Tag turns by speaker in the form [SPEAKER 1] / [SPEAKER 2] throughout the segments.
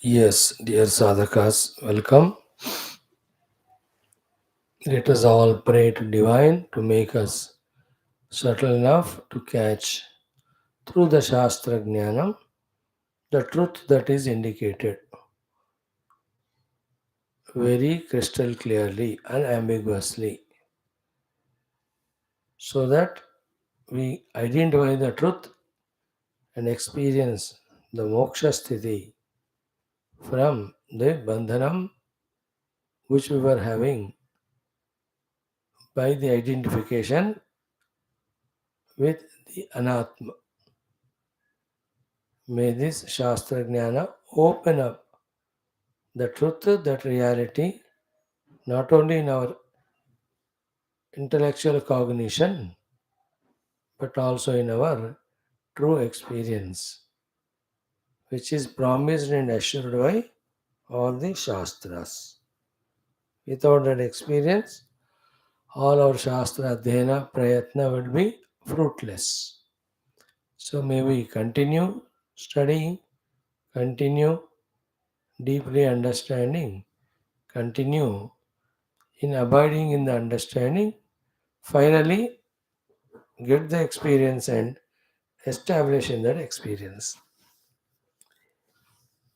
[SPEAKER 1] Yes, dear sadhakas, welcome. Let us all pray to Divine to make us subtle enough to catch through the Shastra Jnanam the truth that is indicated very crystal clearly, unambiguously, so that we identify the truth and experience the moksha sthiti from the bandhanam which we were having by the identification with the anatma. May this Shastra Jnana open up the truth, that reality, not only in our intellectual cognition, but also in our true experience, which is promised and assured by all the Shastras. Without that experience, all our Shastra Adhyana Prayatna would be fruitless. So may we continue studying, continue deeply understanding, continue in abiding in the understanding, finally get the experience and establish in that experience.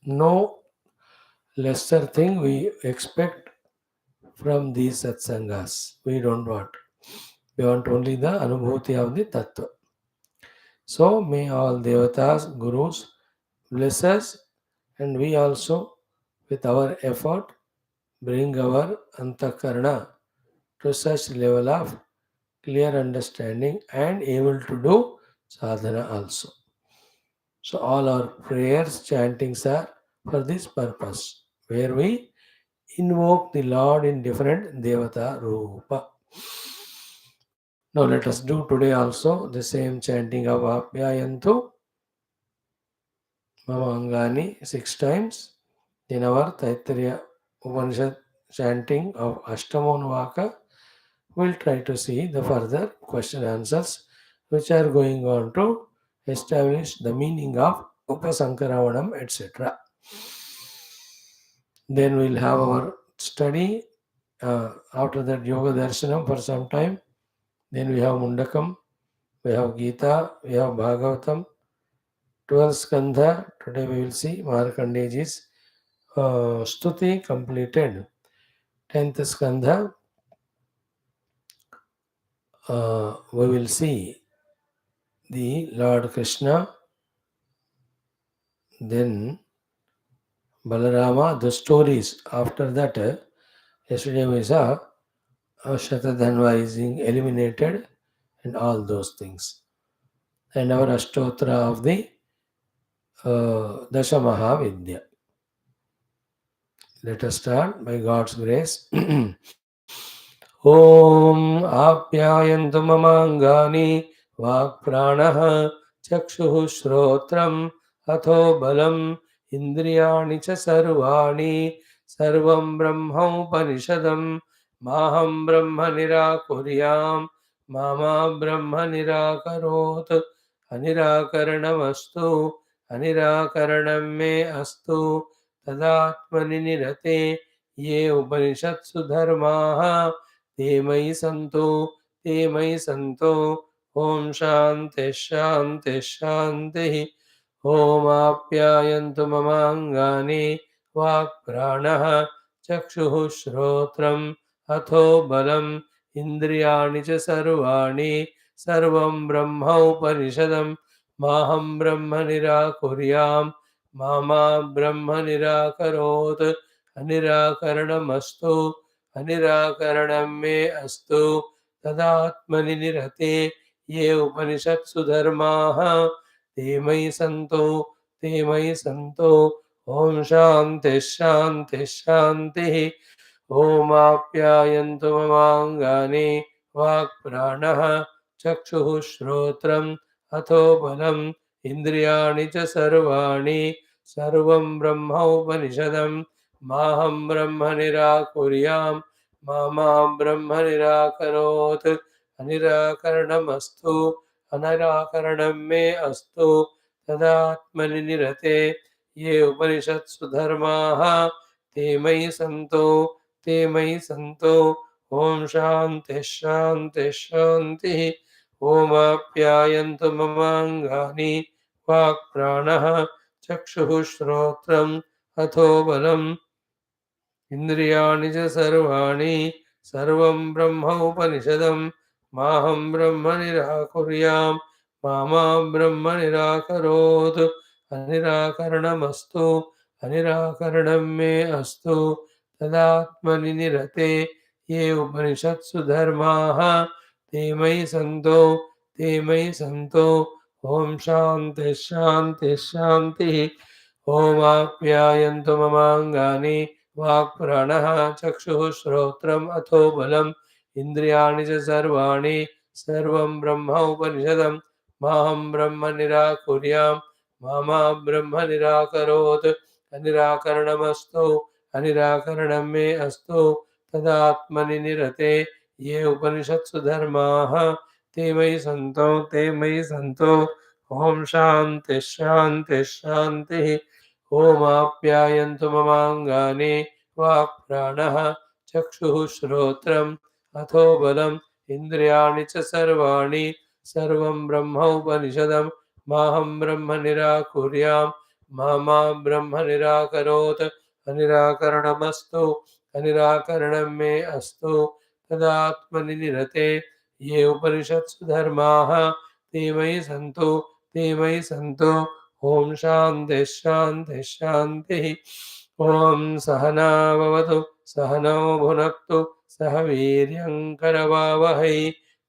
[SPEAKER 1] No lesser thing we expect from these satsangas. We don't want. We want only the anubhuti of the tattva. So may all devatas, gurus bless us, and we also, with our effort, bring our antakarna to such level of clear understanding and able to do sadhana also. So all our prayers, chantings are for this purpose, where we invoke the Lord in different devata rupa. Now let us do today also the same chanting of Apyayantu Mamangani 6 times in our Taittiriya Upanishad chanting of Ashtamonvaka. We'll try to see the further question answers which are going on to establish the meaning of Upasankramanam, etc. Then we'll have our study. After that, Yoga Darshanam for some time. Then we have Mundakam, we have Gita, we have Bhagavatam, 12th Skandha. Today we will see Markandeji's Stuti completed. 10th Skandha, we will see the Lord Krishna, then Balarama, the stories. After that, yesterday we saw Shatadhanva is being eliminated and all those things. And our Ashtotra of the Dasha Mahavidya. Let us start by God's grace. Om Apyayantu Mamangani Vakpranah Chakshuh Shrotram Atho Balam Indriyani Cha Sarvani Sarvam Brahma Upanishadam Maham Brahma Nirakuryam Mama Brahma Nirakarot Anirakaranamastu Anirakaranam Me Astu Tadatmani Nirate Ye Upanishatsu Dharmaha ते मयि सन्तो ॐ शान्ति शान्ति शान्तिः ॐ आप्यायन्तु ममाङ्गानि वाक्प्राणः चक्षुः श्रोत्रम् अथो बलम् इन्द्रियाणि च सर्वाणि सर्वं ब्रह्मोपनिषदं माहं ब्रह्म निराकुर्यां मा ब्रह्म निराकरोत् अनिराकरणमस्तु अनिराकरणं मे अस्तु तदात्मनि निरते ये उपनिषत्सु धर्माः ते मयि सन्तो ॐ शान्तिः शान्तिः शान्तिः ॐ आप्यायन्तु ममाङ्गानि वाक्प्राणः चक्षुः श्रोत्रम् अथो बलम् इन्द्रियाणि च सर्वाणि सर्वं ब्रह्मोपनिषदम् माहं ब्रह्म निराकुर्यां मा ब्रह्म निराकरोत् अनिराकरणमस्तु अनिराकरणं मे अस्तु तदात्मनि निरते ये उपनिषत्सु धर्माः ते मयि सन्तो ॐ शान्तिः शान्तिः शान्तिः। ओमाप्यायन्तु ममाङ्गानि वाक्प्राणः चक्षुः श्रोत्रम् अथो बलम् इन्द्रियाणि च सर्वाणि सर्वं ब्रह्मोपनिषदम् माहं ब्रह्म निराकुर्याम् मा ब्रह्म निराकरोत्। अनिराकरणमस्तु अनिराकरणं मे अस्तु तदात्मनि निरते ये उपनिषत्सु धर्माः ते मयि सन्तो ॐ शान्तिः शान्तिः शान्तिः। ओमाप्यायन्तु ममाङ्गानि वाक्प्राणः चक्षुः श्रोत्रम् अथो बलम् इन्द्रियाणि च सर्वाणि सर्वं ब्रह्म उपनिषदम् माहं ब्रह्म निराकुर्याम् मा ब्रह्म निराकरोत्। अनिराकरणमस्तु अनिराकरणं मे अस्तु तदात्मनि निरते ये उपनिषत्सु धर्माः ते मयि सन्तो ॐ शान्तिः शान्तिः शान्तिः। ओमाप्यायन्तु ममाङ्गानि वाक्प्राणः चक्षुः श्रोत्रम् अथो बलम् इन्द्रियाणि च सर्वाणि सर्वं ब्रह्म उपनिषदम् माहं ब्रह्म निराकुर्याम् मा ब्रह्म निराकरोत्। अनिराकरणमस्तु अनिराकरणं मे अस्तु तदात्मनि निरते ये उपनिषत्सु धर्माः ते मयि सन्तो ॐ शान्तिः शान्तिः शान्तिः। ॐ सहना भवतु सहनौ भुनक्तु सह वीर्यङ्करवावहै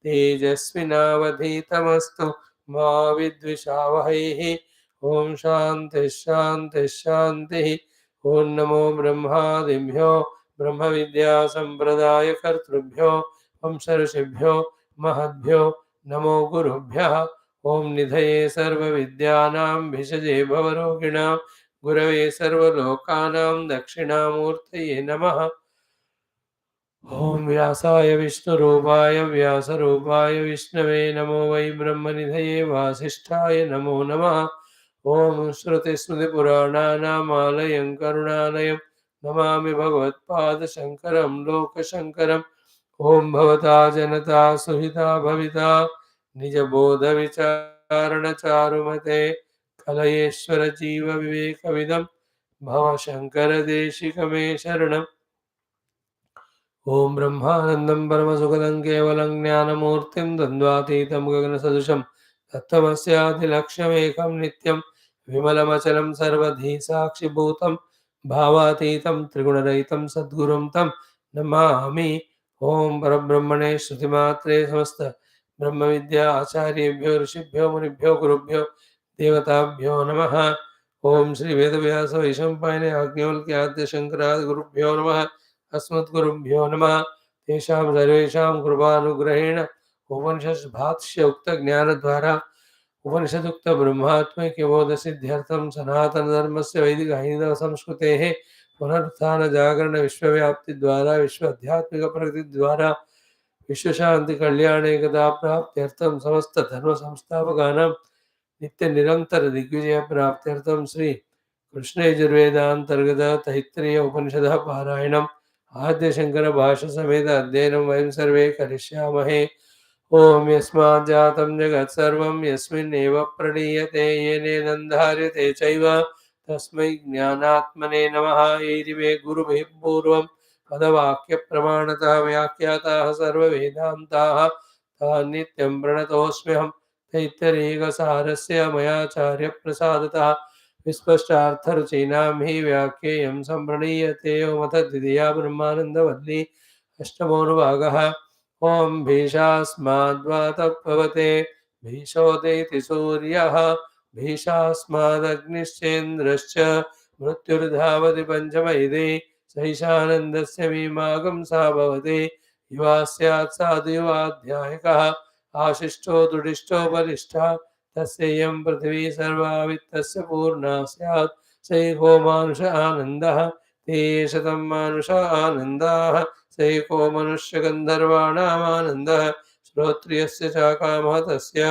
[SPEAKER 1] तेजस्विनावधीतमस्तु मा विद्विषावहैः। ॐ शान्तिः शान्तिः शान्तिः। ॐ नमो ब्रह्मादिभ्यो ब्रह्मविद्यासम्प्रदायकर्तृभ्यो वंशऋषिभ्यो महद्भ्यो नमो गुरुभ्यः। ॐ निधये सर्वविद्यानां भिषजे भवरोगिणां गुरवे सर्वलोकानां दक्षिणामूर्तये नमः। ॐ व्यासाय विष्णुरूपाय व्यासरूपाय विष्णवे नमो वै ब्रह्मनिधये वासिष्ठाय नमो नमः। ॐ श्रुतिस्मृतिपुराणानामालयं करुणालयं नमामि भगवत्पादशङ्करं लोकशङ्करम्। ॐ भवता जनता सुहिता भविता निजबोधविचारणचारुमते कलयेश्वर जीव विवेकविदं भवशङ्करदेशिकमे शरणम्। ॐ ब्रह्मानन्दं परमसुखदं केवलं ज्ञानमूर्तिं द्वन्द्वातीतं गगनसदृशं तत्त्वमस्यादिलक्ष्यमेकं नित्यं विमलमचलं सर्वधी साक्षिभूतं भावातीतं त्रिगुणरहितं सद्गुरुं तं नमामि। ॐ परब्रह्मणे श्रुतिमात्रे समस्त ब्रह्मविद्या आचार्येभ्यो ऋषिभ्यो मुनिभ्यो गुरुभ्यो देवताभ्यो नमः। ॐ श्री वेदव्यास वैशम्पायन याज्ञवल्क्य शंकरादि गुरुभ्यो नमः। अस्मद्गुरुभ्यो नमः। तेषां सर्वेषां कृपानुग्रहेण उपनिषद्भाष्य उक्तज्ञानद्वारा उपनिषदुक्त ब्रह्मात्मैक्यबोधसिद्ध्यर्थं सनातनधर्मस्य वैदिकहैन्दवसंस्कृतेः पुनरुत्थानजागरणविश्वव्याप्तिद्वारा विश्वाध्यात्मिकप्रगतिद्वारा विश्वशान्तिकल्याणेकदा प्राप्त्यर्थं समस्तधर्मसंस्थापकानां नित्यनिरन्तरदिग्विजयप्राप्त्यर्थं श्री कृष्णयजुर्वेदान्तर्गत तैत्तिरीय उपनिषदः पारायणम् आद्यशङ्कर भाष्य समेत अध्ययनं वयं सर्वे करिष्यामहे। ॐ यस्मात् जातं जगत् सर्वं यस्मिन्नेव प्रणीयते येनेदन्धार्यते चैव तस्मै ज्ञानात्मने नमः। एरिमे गुरुभिः पूर्वं पदवाक्यप्रमाणतः व्याख्याताः सर्ववेदान्ताः तान् नित्यं प्रणतोऽस्म्यहं। तैत्तिरीयसारस्य मयाचार्यप्रसादतः विस्पष्टार्थरुचीनां हि व्याख्येयं सम्प्रणीयते। ओमथ द्वितीया ब्रह्मानन्दवल्ली अष्टमोऽनुभागः। ॐ भीषास्माद्वातः पवते भीषोदेति सूर्यः भीषास्मादग्निश्चेन्द्रश्च मृत्युर्धावति पञ्चमैदे सैषानन्दस्य मीमागं सा भवति युवा स्यात् साधु युवाध्यायिकः आशिष्टो दुडिष्टो बलिष्ठः तस्येयं पृथिवी सर्वा वित्तस्य पूर्णा स्यात् सैको मानुष आनन्दः ते शतं मानुष आनन्दाः सैको मनुष्यगन्धर्वाणामानन्दः श्रोत्रियस्य च कामः तस्य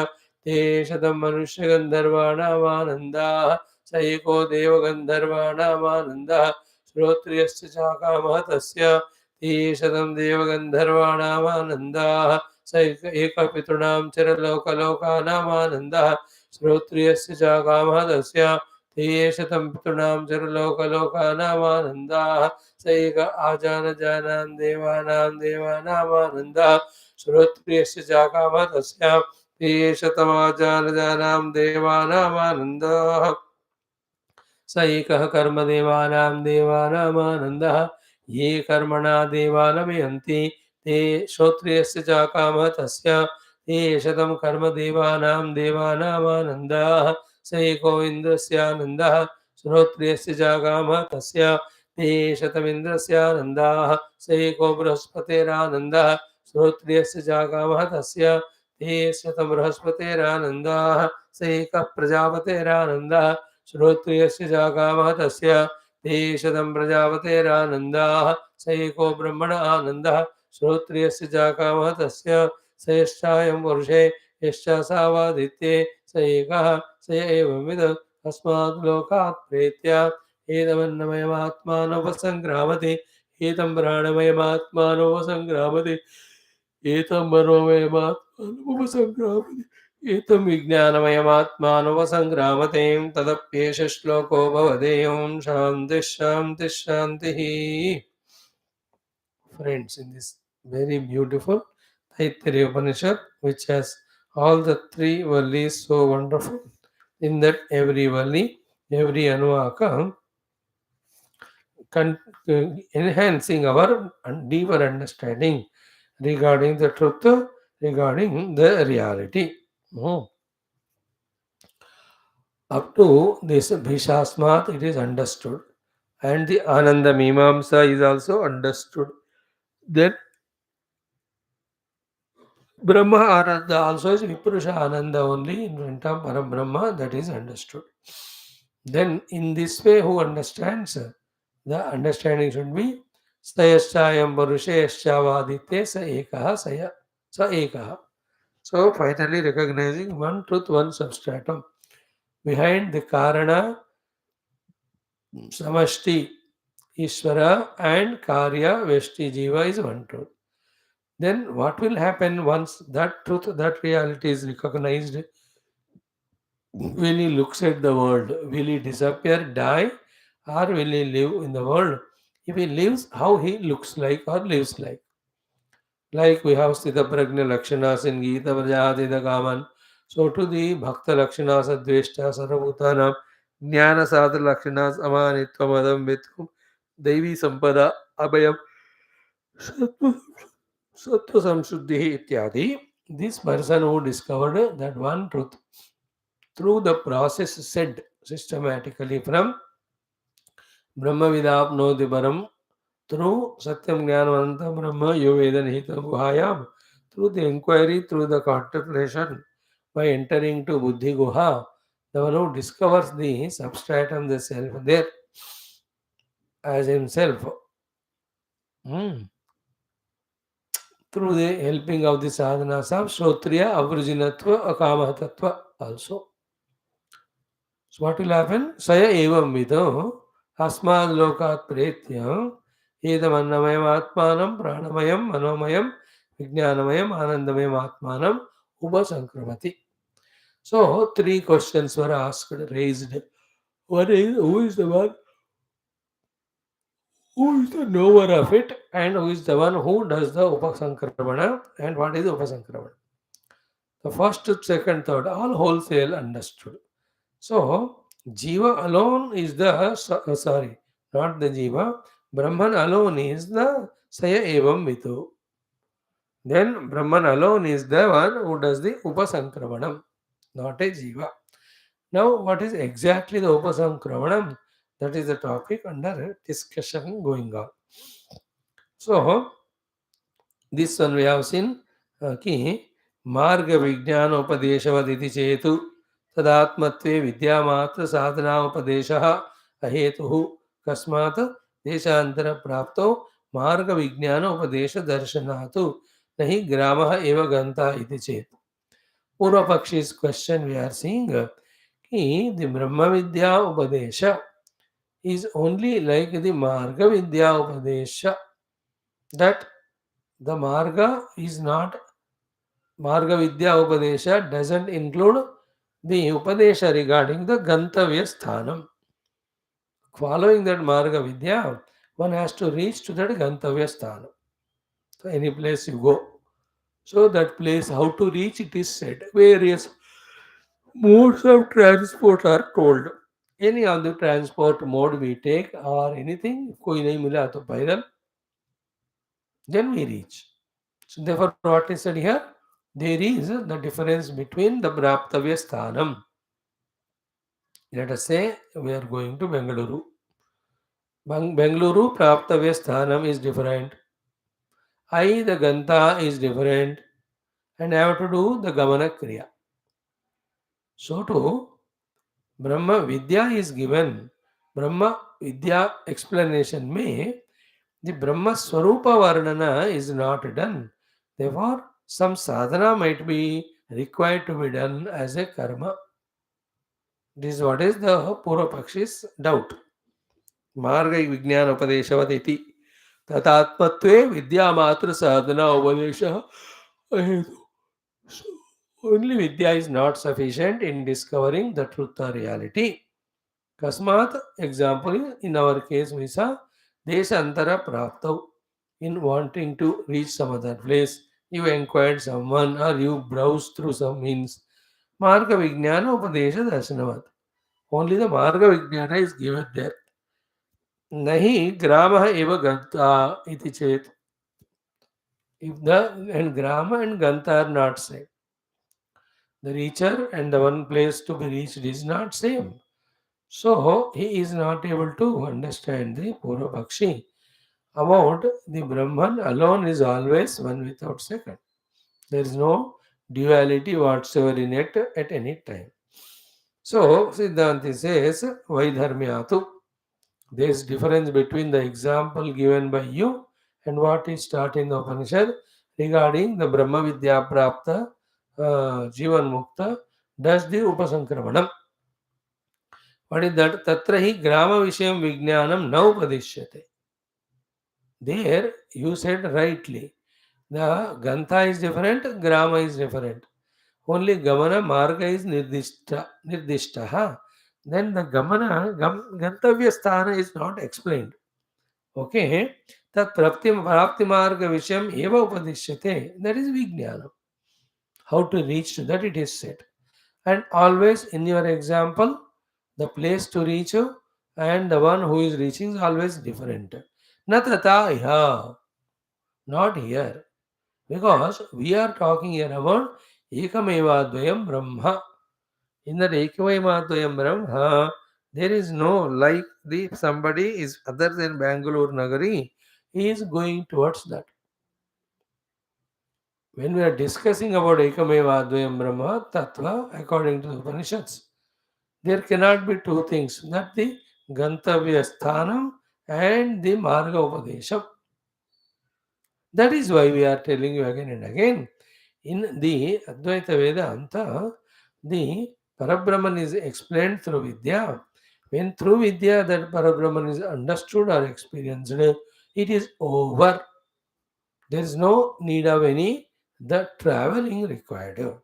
[SPEAKER 1] ते शतं मनुष्यगन्धर्वाणामानन्दाः स एको देवगन्धर्वाणामानन्दः श्रोत्रियस्य चाकामः तस्य ईशतं देवगन्धर्वाणामानन्दाः स एकपितॄणां चिरलोकलोकानामानन्दः श्रोत्रियस्य चाकामः तस्य शतं पितॄणां चिरलोकलोकानामानन्दाः स एक आजानजानां देवानामानन्दः श्रोत्रियस्य चाकामः तस्य शतमाजानजानां देवानामानन्दः स एकः कर्मदेवानामानन्दः ये कर्मणा देवानमयन्ति ते श्रोत्रियस्य चाकामः तस्य ते शतं कर्मदेवानामानन्दः स एको इन्द्रस्यानन्दः श्रोत्रियस्य चाकामः तस्य ते शतमिन्द्रस्यानन्दाः स एको बृहस्पतेरानन्दः श्रोत्रियस्य चाकामः तस्य ते शतं बृहस्पतेरानन्दाः स एकः प्रजापतेरानन्दः श्रोत्रियस्य चाकामः तस्य ते शतं प्रजापतेरानन्दाः स एको ब्रह्मण आनन्दः श्रोत्रियस्य चाकामः तस्य स यश्चायं पुरुषे यश्चासावादित्ये स एकः स एवंविद अस्मात् लोकात् प्रेत्य एतमन्नमयमात्मानोपसङ्क्रामति एतं प्राणमयमात्मानोपसङ्क्रामति एतं मनोमयमात्मानोपसङ्क्रामति एतं विज्ञानमयमात्मानोपसङ्क्रामते तदप्येष श्लोको भवदेयं शान्तिः शान्तिः शान्तिः. Friends, in this very beautiful Taittiriya Upanishad, which has all the three vallis so wonderful, in that every valli, every anuvaka, enhancing our deeper understanding regarding the truth, regarding the reality. Up to this Bhishasmat, it is understood, and the Ananda Mimamsa is also understood. Then Brahma Ananda also is Vipurusha Ananda only in front of Param Brahma, that is understood. Then in this way, who understands? The understanding should be Stayaschayam Parushayashchavadite Sa Ekaha Saya Sa Ekaha. So finally recognizing one truth, one substratum. Behind the Karana, Samashti, Ishvara and Karya, Veshti Jiva is one truth. Then what will happen once that truth, that reality is recognized? Will he looks at the world? Will he disappear, die, or will he live in the world? If he lives, how he looks like or lives like? Like we have Sthita Prajna Lakshanas in Gita Vrajahadida Kaman. So to the Bhakta Lakshanas Adveshta Sarvabhutanam Jnana Sadha Lakshanas Amanitvam Adam Vitum Devi Sampada Abhayam Sattva Samshuddhi Ityadi. This person who discovered that one truth through the process said systematically from Brahma Vidapnoti Param through Satyam Jnanavanta Brahma Yoveda Nihita Guhayam, through the inquiry, through the contemplation, by entering to Buddhi Guha, the one who discovers the substratum, the self there as himself, through the helping of the sadhanas of Shrotriya, Avrujinatva, Akamahatatva also. So what will happen? Saya evam vido asmad lokat pretya edam annamayam atmanam pranamayam manomayam vijnanamayam anandamayam atmanam upasankramati. So three questions were asked, raised. One is, who is the one who is the knower of it, and who is the one who does the upasankramana, and what is upasankramana? The first, second, third, all wholesale understood. So, Jiva alone is the, sorry, not the Jiva, Brahman alone is the Saya Evam Vitu. Then Brahman alone is the one who does the Upasankramanam, not a Jiva. Now, what is exactly the Upasankramanam? That is the topic under discussion going on. So, this one we have seen कि मार्ग विज्ञान उपदेशवदिति चेतु तदात्मत्वे विद्यामात्र साधनापदेशः अहेतुः कस्मात् देशांतर प्राप्तो मार्ग विज्ञान उपदेश दर्शनातु नहि ग्रामः एव गंता इति चेत्. पूर्व पक्षी's question we are seeing The Brahma Vidya Upadesha is only like the Marga Vidya Upadesha. That the Marga is not, Marga Vidya Upadesha doesn't include the Upadesha regarding the Gantavya Sthanam. Following that Marga Vidya, one has to reach to that Gantavya Sthanam. So any place you go. So that place, how to reach it is said. Various modes of transport are told. Any of the transport mode we take or anything, कोई नहीं मिला तो पैदल, then we reach. So therefore, what is said here? There is the difference between the Praptavya Sthanam. Let us say we are going to Bengaluru. Bengaluru Praptavya Sthanam is different. The Ganta is different. And I have to do the Gamana Kriya. So too, Brahma Vidya is given. Brahma Vidya explanation may, the Brahma Swarupa Varnana is not done. Therefore, some sadhana might be required to be done as a karma. This is what is the Purvapakshi's doubt. Marga Vijnana Upadeshavati Tatatmatve Vidya Matra Sadhana Upadesha. So, only Vidya is not sufficient in discovering the truth or reality. Kasmat, example, in our case, we saw Desantara Praptav. In wanting to reach some other place, you inquired someone or you browsed through some means. Marga Vijnana Upadesha Darshanavat. Only the Marga Vijnana is given there. Nahi Grama eva Ganta iti chet. If the and Grama and Ganta are not same, the reacher and the one place to be reached is not same. So he is not able to understand the Purvapakshi about the Brahman alone is always one without second. There is no duality whatsoever in it at any time. So Siddhanti says Vaidharmyatu. There is difference between the example given by you and what is taught in the Upanishad regarding the Brahma Vidya Prapta Jivan Mukta does the Upasankramanam. What is that? Tatra hi grama vishayam vijnanam na upadishyate. There you said rightly. The Gantha is different, Grama is different. Only Gamana Marga is Nirdishta. Then the Gantavya Sthana is not explained. Okay? Tat Prapti Marga Visham Eva Upadishyate. That is Vijnana. How to reach to that it is said. And always in your example, the place to reach and the one who is reaching is always different. Natata iha. Not here. Because we are talking here about Ekamevadvayam Brahma. In that Ekamevadvayam Brahma, there is no like the somebody is other than Bangalore Nagari, he is going towards that. When we are discussing about Ekamevadvayam Brahma Tattva, according to the Upanishads, there cannot be two things, that the Gantavya Sthanam and the Marga Upadesham. That is why we are telling you again and again. In the Advaita Vedanta, the Parabrahman is explained through Vidya. When through Vidya that Parabrahman is understood or experienced, it is over. There is no need of any the traveling required.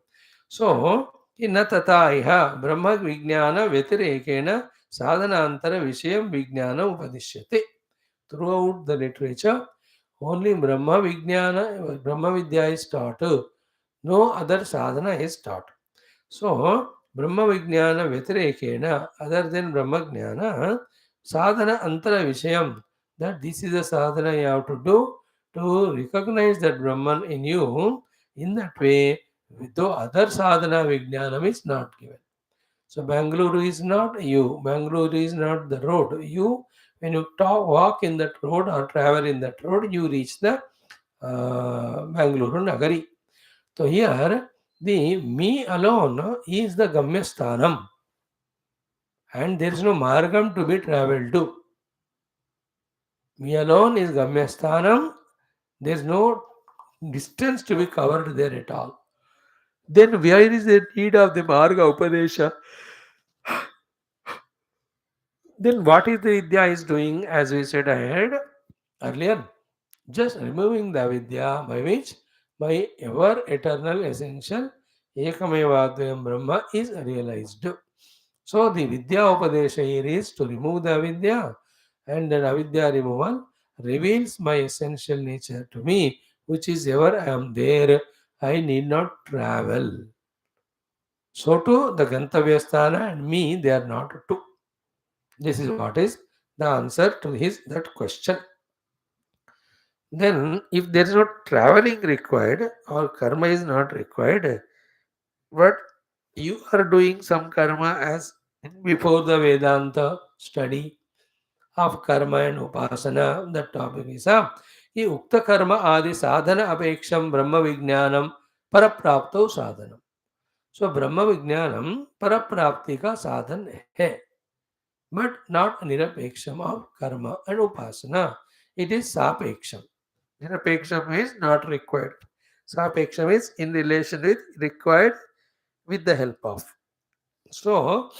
[SPEAKER 1] So, in tata iha Brahma Vijnana Vetirekena Sadhanantara Vishayam Vijnana Upadishyate. Throughout the literature, only Brahma Vijnana, Brahma Vidya is taught. No other sadhana is taught. So, Brahma Vijnana Vetirekena, other than Brahma Jnana, sadhana antara Vishayam, that this is the sadhana you have to do to recognize that Brahman in you. In that way, though other sadhana Vijnanam is not given. So, Bangalore is not you, Bangalore is not the road. You, when you walk in that road or travel in that road, you reach the Bangalore Nagari. So here, the me alone is the Gamyasthanam, and there is no Margam to be travelled to. Me alone is Gamyasthanam, there is no distance to be covered there at all. Then where is the need of the Marga Upadesha? Then what is the vidya is doing, as we said ahead earlier? Just removing the vidya by which my ever eternal essential Ekamevadvayam Brahma is realized. So the vidya upadesha here is to remove the avidya, and that avidya removal reveals my essential nature to me, which is ever I am there. I need not travel. So too the Gantavyasthana and me, they are not two. This is what is the answer to his that question. Then, if there is no traveling required or karma is not required, but you are doing some karma as before the Vedanta study of karma and upasana, that topic is कि उक्त कर्म आदि साधन अपेक्षम ब्रह्म विज्ञानम पर प्राप्तो साधनम. सो ब्रह्म विज्ञानम पर प्राप्ति का साधन है, but not nirapeksham of karma and upasana. It is sapeksham. Nirapeksham is not required. Sapeksham is in relation with required with the help of. So,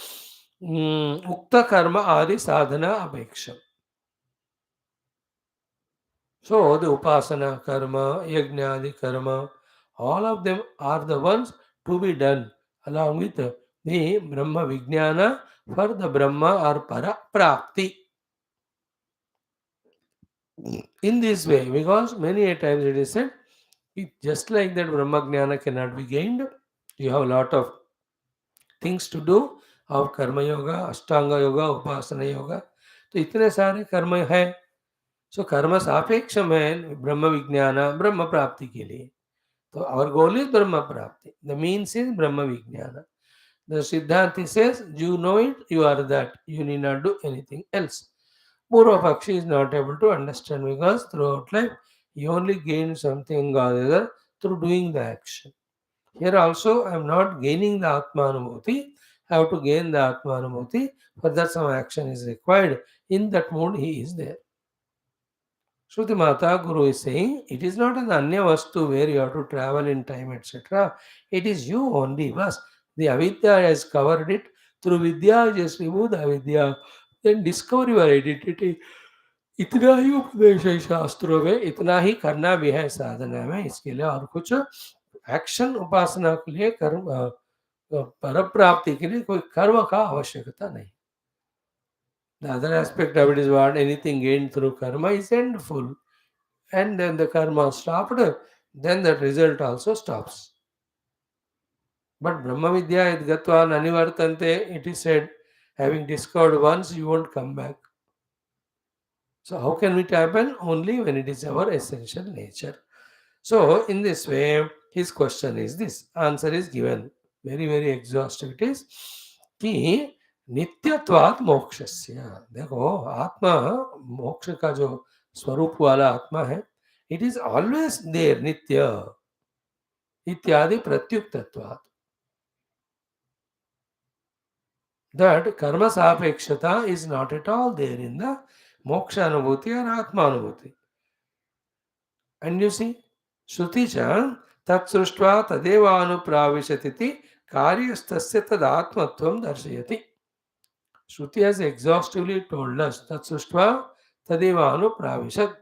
[SPEAKER 1] ukta karma adi sadhana apeksham. So, the upasana karma, yajna karma, all of them are the ones to be done along with the Brahma Vijnana for the Brahma or Para Prapti. In this way, because many a times it is said, just like that Brahma Jnana cannot be gained, you have a lot of things to do of Karma Yoga, Ashtanga Yoga, Upasana Yoga. तो इतने सारे कर्म है. सो कर्म सापेक्षम है ब्रह्म विज्ञान ब्रह्म प्राप्ति के लिए. तो our goal is Brahma Prapti. The means is Brahma Vijnana. The Siddhanti says, you know it, you are that. You need not do anything else. Purva Pakshi is not able to understand because throughout life, he only gains something or other through doing the action. Here also, I am not gaining the Atmanubhuti. I have to gain the Atmanubhuti. For that, some action is required. In that mood, he is there. Shruti Mata Guru is saying, it is not an Anya Vastu where you have to travel in time, etc. It is you only. Bas. The Avidya has covered it. Through Vidya, just remove the Avidya. Then discover your identity. इतना ही उपदेश है शास्त्रों में, इतना ही करना भी है साधना में. इसके लिए और कुछ एक्शन उपासना के लिए कर्म पर प्राप्ति के लिए कोई कर्म का आवश्यकता नहीं. The other aspect of it is what anything gained through karma is endful. And then the karma stopped, then the result also stops. But Brahma Vidya id gatva nanivartante, it is said, having discovered once, you won't come back. So how can it happen? Only when it is our essential nature. So in this way, his question is this. Answer is given. Very, very exhaustive it is. कि नित्यत्वात् मोक्षस्य. देखो आत्मा मोक्ष का जो स्वरूप वाला आत्मा है, it is always there, nitya इत्यादि प्रत्युक्तत्वात्. That karma sapekshata is not at all there in the moksha anubhuti or atma anubhuti. And you see, Shruti cha tat sruštva tadeva anupravishatiti karyastasya tad atmatvam darshayati. Shruti has exhaustively told us tat sruštva tadeva anupravishat.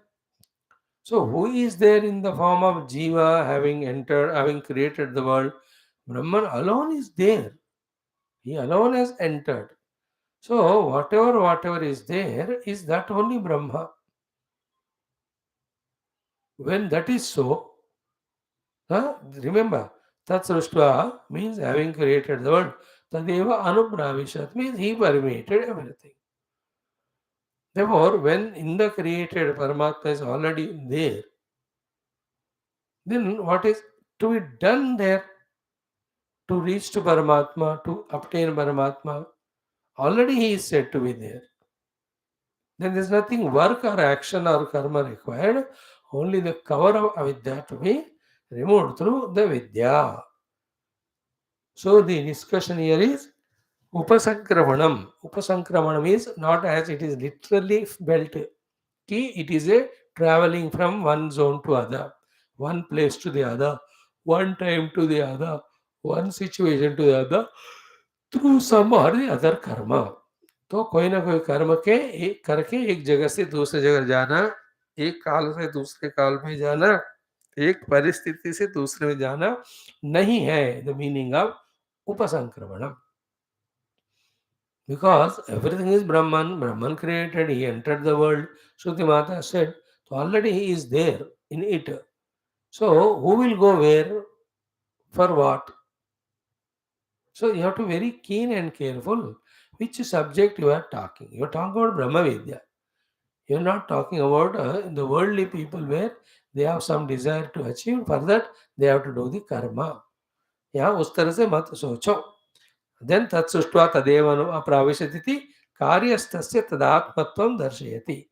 [SPEAKER 1] So, who is there in the form of Jiva having entered, having created the world? Brahman alone is there. He alone has entered. So, whatever is there is that only Brahma. When that is so, remember, Tat Sruštva means having created the world. Tadeva Anupravishat means he permeated everything. Therefore, when in the created Paramatma is already there, then what is to be done there to reach to Paramatma, to obtain Paramatma? Already he is said to be there. Then there is nothing work or action or karma required, only the cover of avidya to be removed through the vidya. So the discussion here is Upasankramanam. Upasankramanam is not as it is literally felt. It is a traveling from one zone to other, one place to the other, one time to the other, one situation to the other, through some or the other karma. तो कोई ना कोई कर्म के एक करके एक जगह से दूसरी जगह जाना, एक काल से दूसरे काल में जाना, एक परिस्थिति से दूसरे में जाना नहीं है द मीनिंग ऑफ उपसंक्रमणम. Because everything is Brahman, Brahman created, he entered the world. Shruti Mata said, so already he is there in it. So who will go where, for what? So you have to be very keen and careful which subject you are talking. You are talking about Brahma Vidya. You are not talking about the worldly people where they have some desire to achieve. For that, they have to do the karma. यहाँ उस तरह से मत सोचो. Then तत्सृष्ट्वा तदेव अप्राविशति कार्यस्थस्य तदात्मत्वं दर्शयति.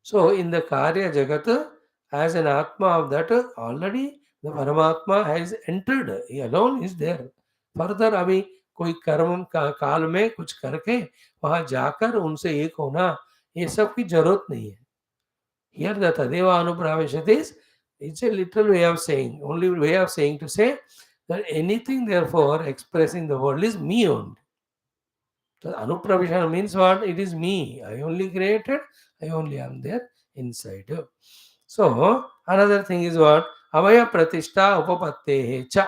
[SPEAKER 1] So in the karya jagat, as an atma of that, already the Paramatma has entered. He alone is there. Further अभी कोई कर्म का काल में कुछ करके वहां जाकर उनसे एक होना, ये सब की जरूरत नहीं है. Here the Tadeva Anupravishat is, it's a literal way of saying, only way of saying to say that anything therefore expressing the world is me only. So Anupravishan means what? It is me. I only created, I only am there inside. So another thing is what? Avaya Pratishtha Upapatte cha.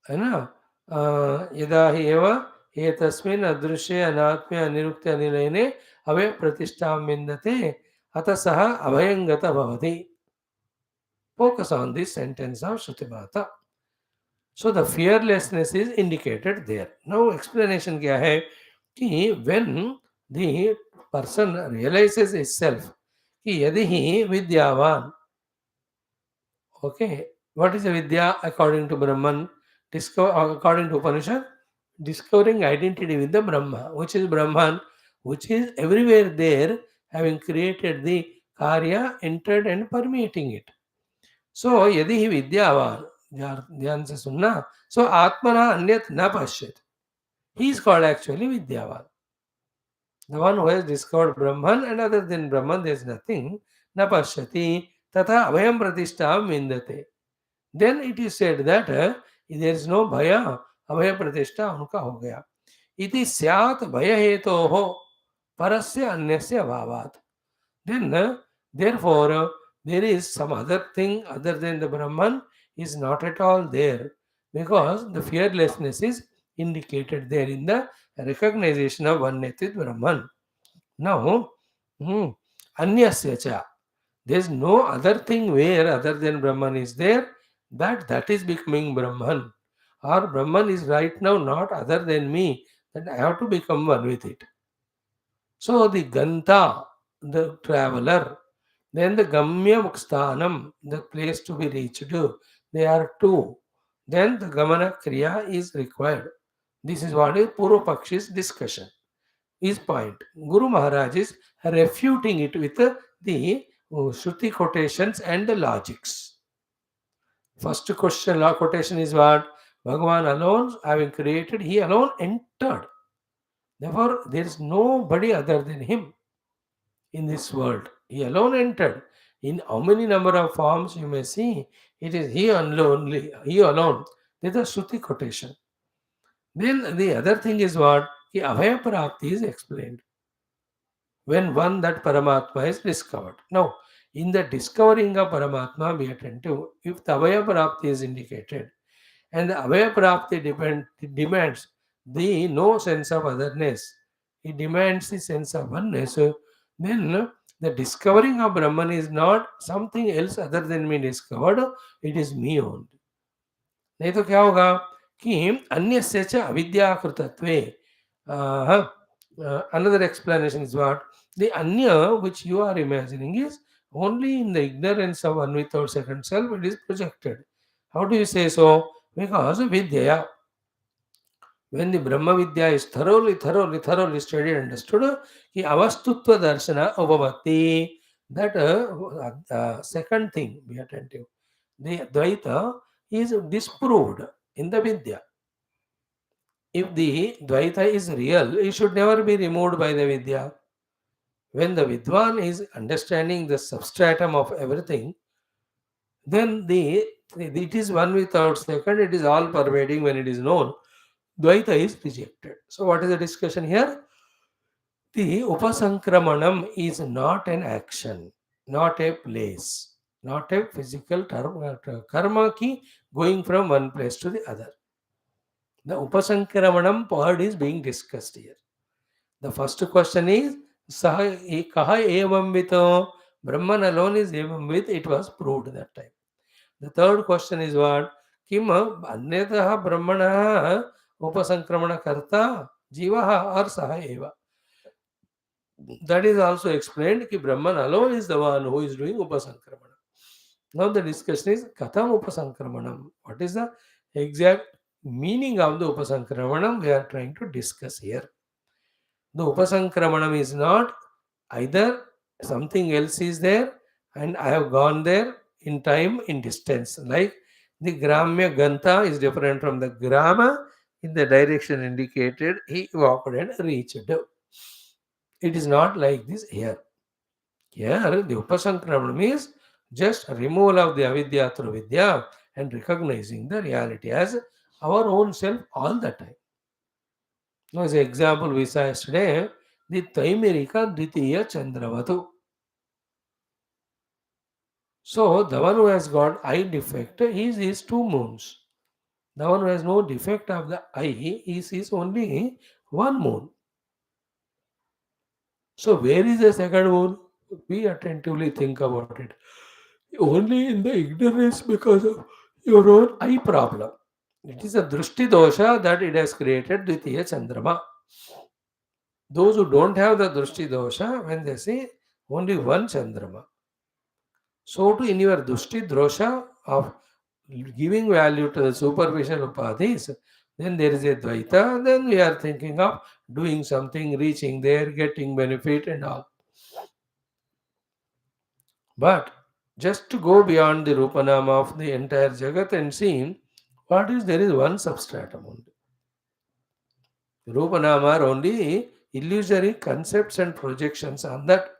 [SPEAKER 1] है ना? यदा हि एव एतस्मिन् अदृश्ये अनात्मे अनिरुक्ते अनिलयने अभय प्रतिष्ठां विन्दते अतः सः अभयङ्गत भवति. Focus on this sentence of Shruti Mata. So the fearlessness is indicated there. Now explanation क्या है कि when the person realizes itself कि यदि ही विद्यावान, okay, what is a vidya according to Brahman? According to Upanishad, discovering identity with the Brahma, which is Brahman, which is everywhere there, having created the karya, entered and permeating it. So यदि ही विद्यावान, ध्यान से सुनना, so आत्मना अन्यत न पश्यत, he is called actually विद्यावान. The one who has discovered Brahman, and other than Brahman there is nothing, न पश्यति तथा अभयम प्रतिष्ठां विन्दते. Then it is said that there is no bhaya, abhaya pratishtha उनका हो गया. इति स्यात् भय हेतोः परस्य अन्यस्य अभावात्. Then therefore there is some other thing other than the Brahman is not at all there, because the fearlessness is indicated there in the recognition of oneness with Brahman. Now, anyasya cha, there is no other thing where other than Brahman is there, that is becoming Brahman. Or Brahman is right now not other than me, that I have to become one with it. So the Ganta, the traveler, then the Gamya Muksthanam, the place to be reached, they are two. Then the Gamana Kriya is required. This is what is Purva Pakshi's discussion. His point. Guru Maharaj is refuting it with the Shruti quotations and the logics. First question, quotation is what? Bhagavan alone, having created, he alone entered. Therefore, there is nobody other than him in this world. He alone entered. In how many number of forms you may see, it is he alone. He alone. This is a Shruti quotation. Then the other thing is what? Ki Abhaya Prapti is explained. When one that Paramatma is discovered. Now, in the discovering of Paramatma, be attentive. If the Abhaya Prapti is indicated, and the Abhaya Prapti demands the no sense of otherness, it demands the sense of oneness, then the discovering of Brahman is not something else other than me discovered, it is me only. नहीं तो क्या होगा कि अन्यस्य च अविद्याकृतत्वे. Another explanation is what? The anya which you are imagining is only in the ignorance of one without second self, it is projected. How do you say so? Because vidya, when the Brahma Vidya is thoroughly studied and understood, ki avastutva darshana upavatti, that second thing, be attentive. The Dvaita is disproved in the Vidya. If the Dvaita is real, it should never be removed by the Vidya. When the Vidwan is understanding the substratum of everything, then it is one without second, it is all pervading when it is known. Dvaita is rejected. So, what is the discussion here? The Upasankramanam is not an action, not a place, not a physical karma ki going from one place to the other. The Upasankramanam part is being discussed here. The first question is Kaha evam vito? Brahman alone is evam with, it was proved that time. The third question is what? Kim anyatah brahmana upasankramana karta jivaha or saha eva. That is also explained ki Brahman alone is the one who is doing upasankramana. Now the discussion is katham upasankramanam. What is the exact meaning of the upasankramanam we are trying to discuss here. The upasankramanam is not either something else is there and I have gone there in time, in distance. Like the Gramya Ganta is different from the Grama in the direction indicated. He walked and reached. It is not like this here. Here, the Upasankramanam is just removal of the avidya through vidya and recognizing the reality as our own self all the time. Now, as an example, we saw yesterday the Taimirika Dvitiya Chandravatu. So, the one who has got eye defect is his two moons. The one who has no defect of the eye is his only one moon. So, where is the second moon? We attentively think about it. Only in the ignorance because of your own eye problem. It is a drushti dosha that it has created Dvitiya Chandrama. Those who don't have the drushti dosha, when they see only one Chandrama. So too in your drushti dosha of giving value to the superficial upadhis, then there is a dvaita, then we are thinking of doing something, reaching there, getting benefit and all. But just to go beyond the Rupanama of the entire Jagat and see what is there is one substratum only. Rupanama are only illusory concepts and projections on that.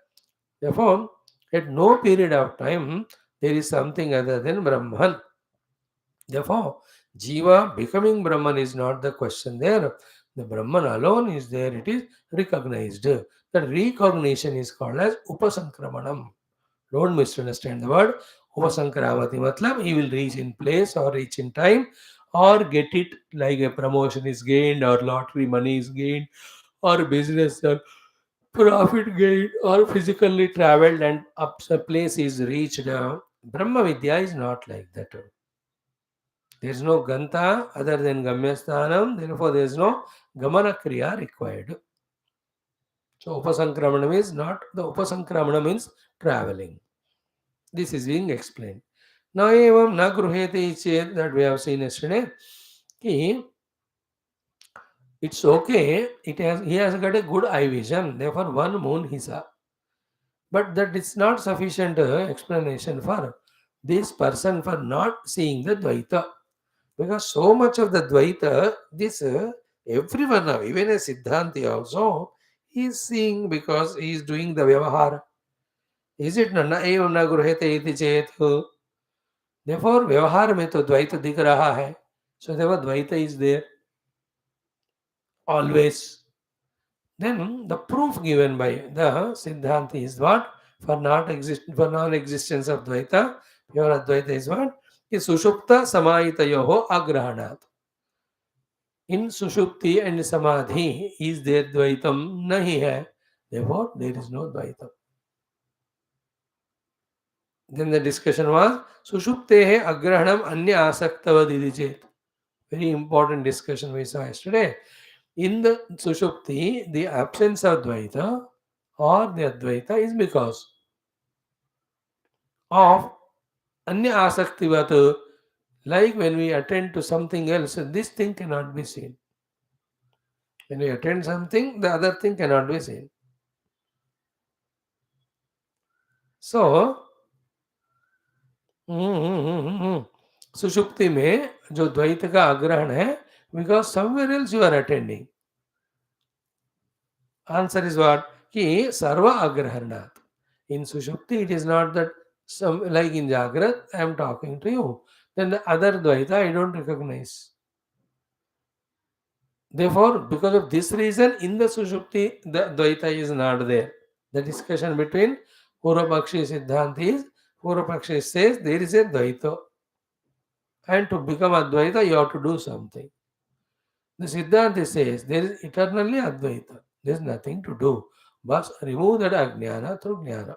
[SPEAKER 1] Therefore, at no period of time there is something other than Brahman. Therefore, Jiva becoming Brahman is not the question there. The Brahman alone is there, it is recognized. The recognition is called as Upasankramanam. Don't misunderstand the word. Upasankramati matlab he will reach in place or reach in time or get it like a promotion is gained or lottery money is gained or business or profit gained or physically traveled and up a place is reached. Brahma Vidya is not like that. There is no Ganta other than Gamyasthanam, therefore there is no Gamana Kriya required. So Upasankramana is not, the Upasankramana means traveling. This is being explained. Now, evam na gruhete chet that we have seen yesterday. Ki it's okay. He has got a good eye vision. Therefore, one moon he saw. But that is not sufficient explanation for this person for not seeing the Dvaita. Because so much of the Dvaita, this everyone now, even a Siddhanti also, he is seeing because he is doing the Vyavahara. Is it na evam na gruhete iti chet? Therefore, व्यवहार में तो द्वैत दिख रहा है. So therefore, Dvaita is there always. Then the proof given by the Siddhanti is what? For non-existence of Dvaita, pure Advaita is what? Is Sushupta Samayitayoho Agrahanat. In Sushupti and Samadhi, is there Dvaitam? Nahi hai. Therefore, there is no Dvaitam. Then the discussion was Sushuptehe Agrahanam Anya Asaktavadidichet. Very important discussion we saw yesterday. In the Sushupti, the absence of Dvaita or the Advaita is because of Anya Asaktivat. Like when we attend to something else, this thing cannot be seen. When we attend something, the other thing cannot be seen. So, सुषुप्ति में जो द्वैत का आग्रहण है because somewhere else you are attending answer is what कि सर्व आग्रहणात् in sushupti it is not that some like in jagrat I am talking to you then the other dvaita I don't recognize Therefore, because of this reason, in the Sushupti, the Dvaita is not there. The discussion between Purvapakshi Siddhanta is, Purvapakshi says there is a Dvaita, and to become Advaita, you have to do something. The Siddhanta says there is eternally Advaita. There is nothing to do. But remove that Ajnana through Jnana.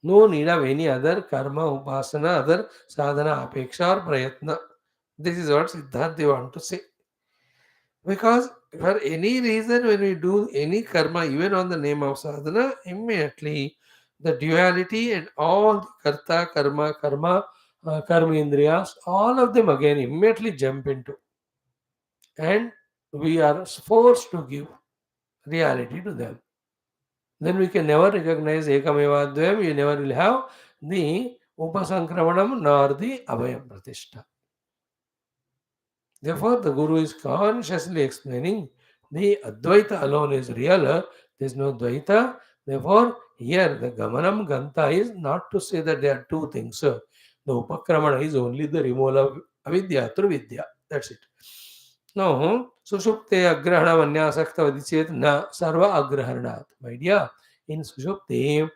[SPEAKER 1] No need of any other karma, upasana, other sadhana, apeksha or prayatna. This is what Siddhanta want to say. Because for any reason, when we do any karma, even on the name of sadhana, immediately the duality and all the karta, karma indriyas, all of them again immediately jump into. And we are forced to give reality to them. Then we can never recognize Ekamevadvayam, you never will have the Upasankramanam nor the Abhayam Pratishtha. Therefore, the Guru is consciously explaining the Advaita alone is real, there is no Dvaita. Therefore, here the Gamanam Ganta is not to say that there are two things. The Upakramana is only the removal of avidya through vidya. That's it. Now, Sushupte Agrahana Vanyasakta Vadichet Na Sarva Agrahanat. My dear, in Sushupti,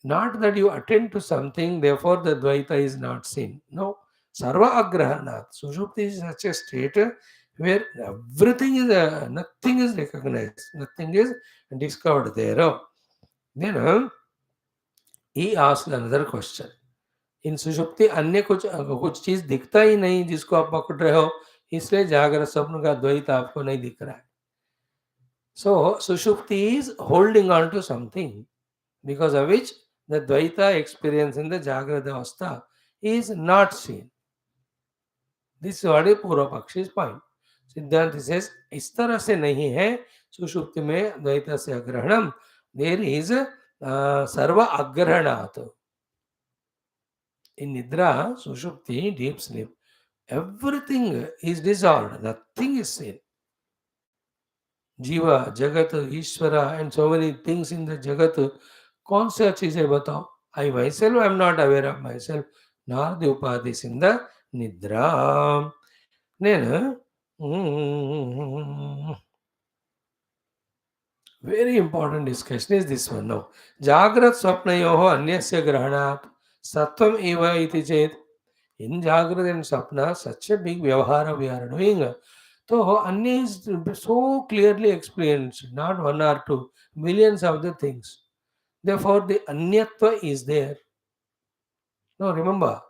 [SPEAKER 1] not that you attend to something, therefore the Dvaita is not seen. No. Sarva Agrahanat. Sushupti is such a state where everything is, nothing is recognized, nothing is discovered there. Then he asked another question. इन सुषुप्ति अन्य कुछ चीज दिखता ही नहीं जिसको आप पकड़ रहे हो, इसलिए जागृत स्वप्न का द्वैत आपको नहीं दिख रहा है. So sushupti is holding on to something because of which the dvaita experience in the jagrata avastha is not seen. This is what is Purva Pakshi's point. Siddhanta says, इस तरह से नहीं है सुषुप्ति में द्वैत से अग्रहणम. There is sarva agrahanaat. In Nidra, Sushupti, deep sleep, everything is dissolved, nothing is seen. Jiva, Jagat, Ishvara, and so many things in the Jagat. कौन सा चीजें बताओ? I myself am not aware of myself, nor the upadhis in the Nidra. Then, very important discussion is this one now. Jagrat swapnayoho anyasya grahanat sattvam eva iti chet. In Jagrata and Sapna, such a big vyavahara we are doing. So, Anya is so clearly explained, not one or two, millions of the things. Therefore, the Anyatva is there. Now, remember,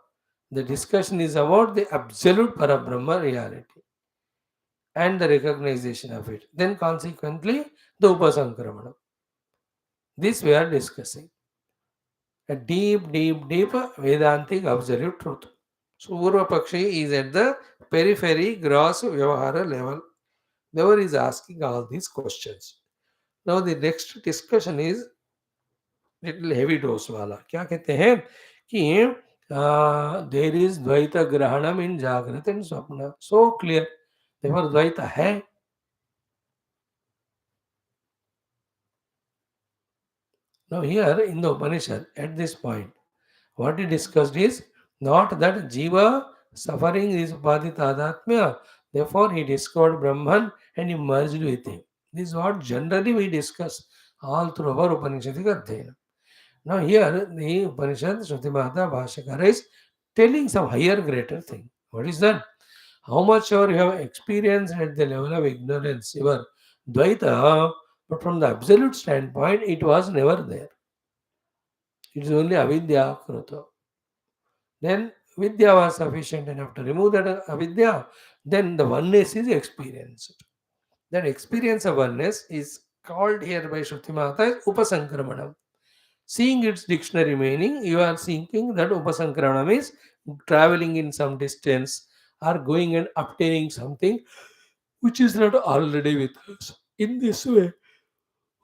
[SPEAKER 1] the discussion is about the absolute Parabrahma reality and the recognition of it. Then, consequently, the Upasankramana. This we are discussing. A deep, deep, deep Vedantic absolute truth. So, Urva Pakshi is at the periphery, gross Vyavahara level. Never is asking all these questions. Now, the next discussion is little heavy dose वाला. क्या कहते हैं कि there is Dvaita Grahanam in Jagrata and Swapna. So clear. Therefore, Dvaita है. Now, here in the Upanishad, at this point, what he discussed is not that Jiva suffering is Upadhi Tadatmya, therefore he discovered Brahman and he merged with him. This is what generally we discuss all through our Upanishadic Adhyayana. Now here the Upanishad, Shruti Mata, Bhashyakara is telling some higher, greater thing. What is that? How much ever you have experienced at the level of ignorance, your Dvaita, but from the absolute standpoint, it was never there. It is only avidya kruta. Then vidya was sufficient enough to remove that avidya. Then the oneness is experienced. That experience of oneness is called here by Shruti Mata as Upasankramanam. Seeing its dictionary meaning, you are thinking that Upasankranam is traveling in some distance or going and obtaining something which is not already with us. In this way,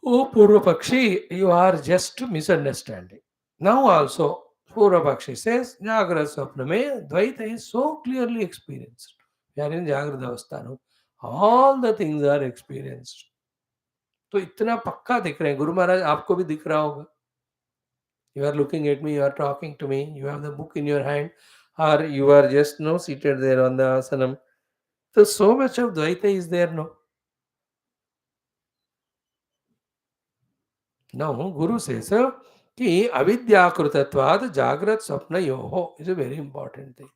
[SPEAKER 1] O Purvapakshi, you are just misunderstanding. Now also, Purvapakshi says, Jagrata Swapna mein Dvaita is so clearly experienced. We are in Jagrata Avastha now. All the things are experienced. तो इतना पक्का दिख रहे हैं गुरु महाराज आपको भी दिख रहा होगा. You are looking at me, you are talking to me, you have the book in your hand, or you are just seated there on the asanam. So much of Dvaita is there now. Now, Guru says कि अविद्याकृतत्वाद जागृत स्वप्न Yoho is a very important thing.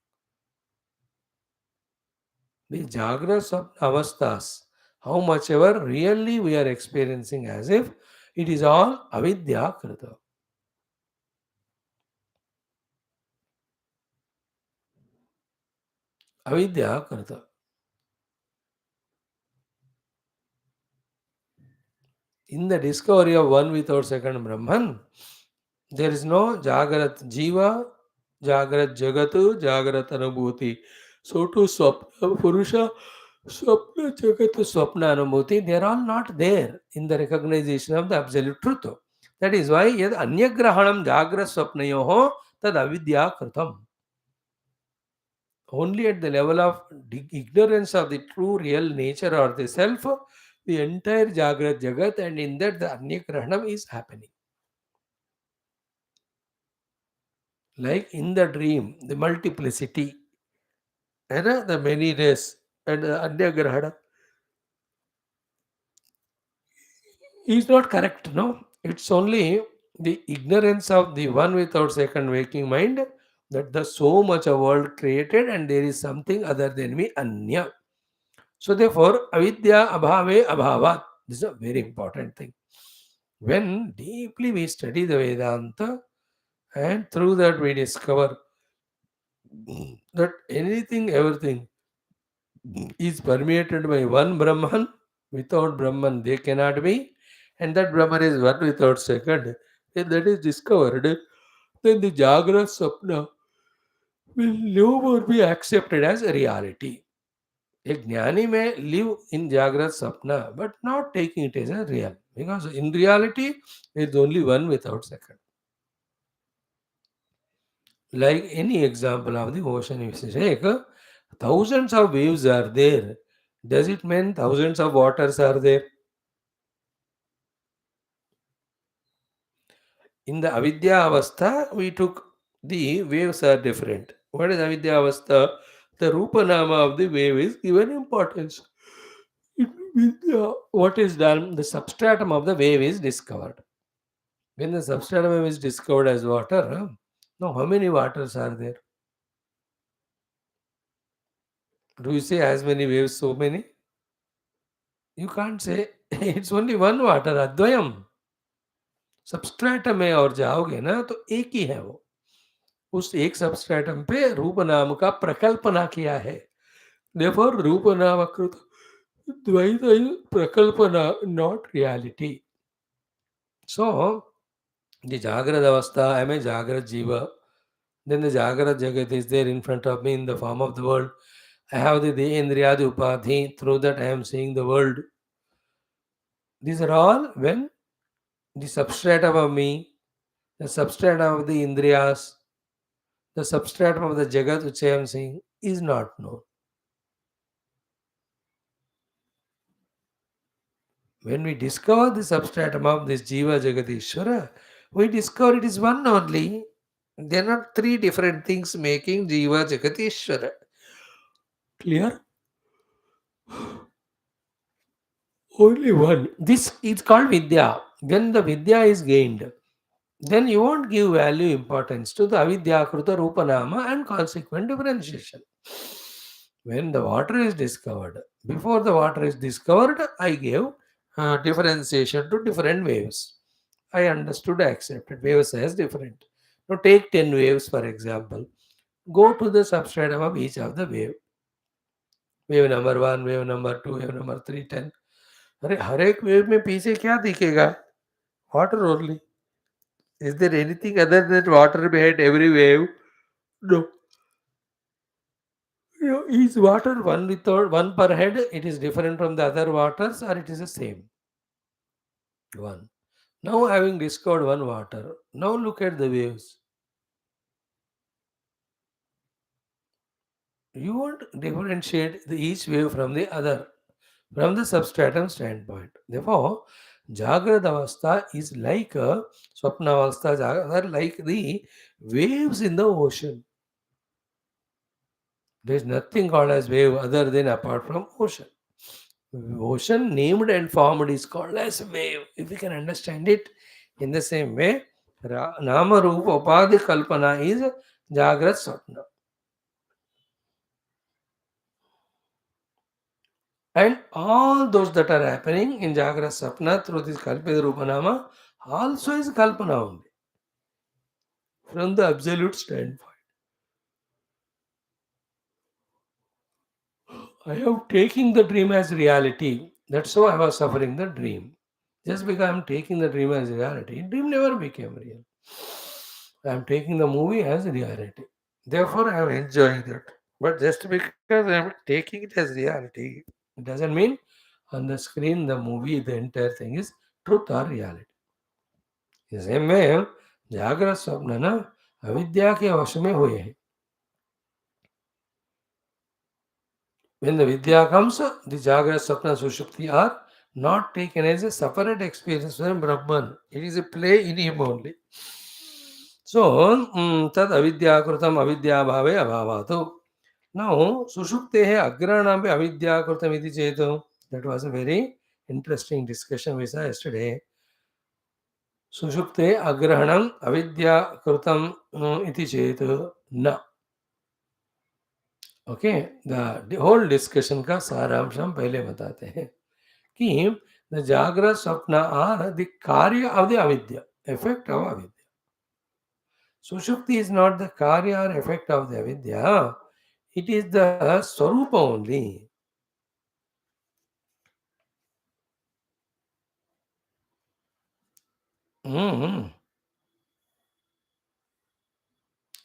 [SPEAKER 1] The Jagra Swapna Avasthas, how much ever really we are experiencing as if it is all avidya krita. Avidya krita. In the discovery of one without second Brahman, there is no Jagarat Jiva, Jagarat Jagatu, Jagarat Anubhuti. So to Swapna Purusha, Swapna Jagatu, Swapna Anubhuti, they are all not there in the recognition of the absolute truth. That is why yad Anyagrahanam Jagrat Swapnayoho tad avidya kritam. Only at the level of ignorance of the true real nature or the self, the entire Jagrat Jagat, and in that the Anyagrahanam is happening. Like in the dream, the multiplicity, and the many rays, and the Anyagrahana is not correct, no? It's only the ignorance of the one without second waking mind that the so much a world created and there is something other than me, Anya. So therefore, avidya abhave abhavat. This is a very important thing. When deeply we study the Vedanta, and through that we discover that anything, everything is permeated by one Brahman. Without Brahman, they cannot be. And that Brahman is one without second. When that is discovered, then the Jagra Sapna will no more be accepted as a reality. A jnani may live in Jagrat Sapna, but not taking it as a real. Because in reality, there is only one without second. Like any example of the ocean, if you take, thousands of waves are there. Does it mean thousands of waters are there? In the Avidya Avastha, we took the waves are different. What is Avidya Avastha? The Rupa Nama of the wave is given importance. What is done? The substratum of the wave is discovered. When the substratum wave is discovered as water, now how many waters are there? Do you say as many waves, so many? You can't say it's only one water, Advayam. Substratum में और जाओगे ना तो एक ही है वो उस एक सबस्ट्रेटम पे रूप नाम का प्रकल्पना किया है therefore रूप नामकृत द्वैत is प्रकल्पना not reality so the jagrad avastha I am a jagrad jiva then the jagrad jagat is there in front of me in the form of the world I have the indriyadi upadhi through that I am seeing the world these are all when the substratum of me the substratum of the indriyas the substratum of the Jagat which I am saying is not known. When we discover the substratum of this Jiva Jagadishwara, we discover it is one only. There are not three different things making Jiva Jagatishwara. Clear? Only one. This is called Vidya. When the Vidya is gained, then you won't give value importance to the Avidya Kruta Rupanama and consequent differentiation. When the water is discovered, before the water is discovered, I gave differentiation to different waves. I understood, I accepted. Waves as different. Now take 10 waves for example. Go to the substratum of each of the wave. Wave number 1, wave number 2, wave number 3, 10. अरे हर एक wave में पीछे क्या दिखेगा water only is there anything other than water behind every wave no is water one without one per head it is different from the other waters or it is the same one now having discovered one water now look at the waves you won't differentiate each wave from the other from the substratum standpoint therefore jagrad avastha is like a swapna avastha are like the waves in the ocean There is nothing called as wave other than apart from ocean. Ocean named and formed is called as wave. If we can understand it in the same way, Nama Rupa Upadhi Kalpana is Jagrat Swapna. And all those that are happening in Jagrat Swapna through this Kalpita Rupa Nama also is Kalpana only from the absolute standpoint. I am taking the dream as reality. That's how I was suffering the dream. Just because I am taking the dream as reality, dream never became real. I am taking the movie as reality. Therefore, I am enjoying that. But just because I am taking it as reality, it doesn't mean on the screen, the movie, the entire thing is truth or reality. The same way, जागृत स्वप्न ना अविद्या के वश में हुए हैं. When the Vidya comes, the Jagra, Sapna, Sushupti are not taken as a separate experience from Brahman. It is a play in him only. So, tad avidya krutam avidya bhave abhavatu. Now, Sushupte agranam pe avidya krutam iti chetu. That was a very interesting discussion we saw yesterday. Sushupte agrahanam avidya krutam iti chetu na. Okay the whole discussion का सारांश हम पहले बताते हैं कि the जागृत स्वप्न are the कार्य ऑफ द अविद्या effect of avidya. Sushupti is not the karya or effect of the avidya, it is the swarupa only. Mhm.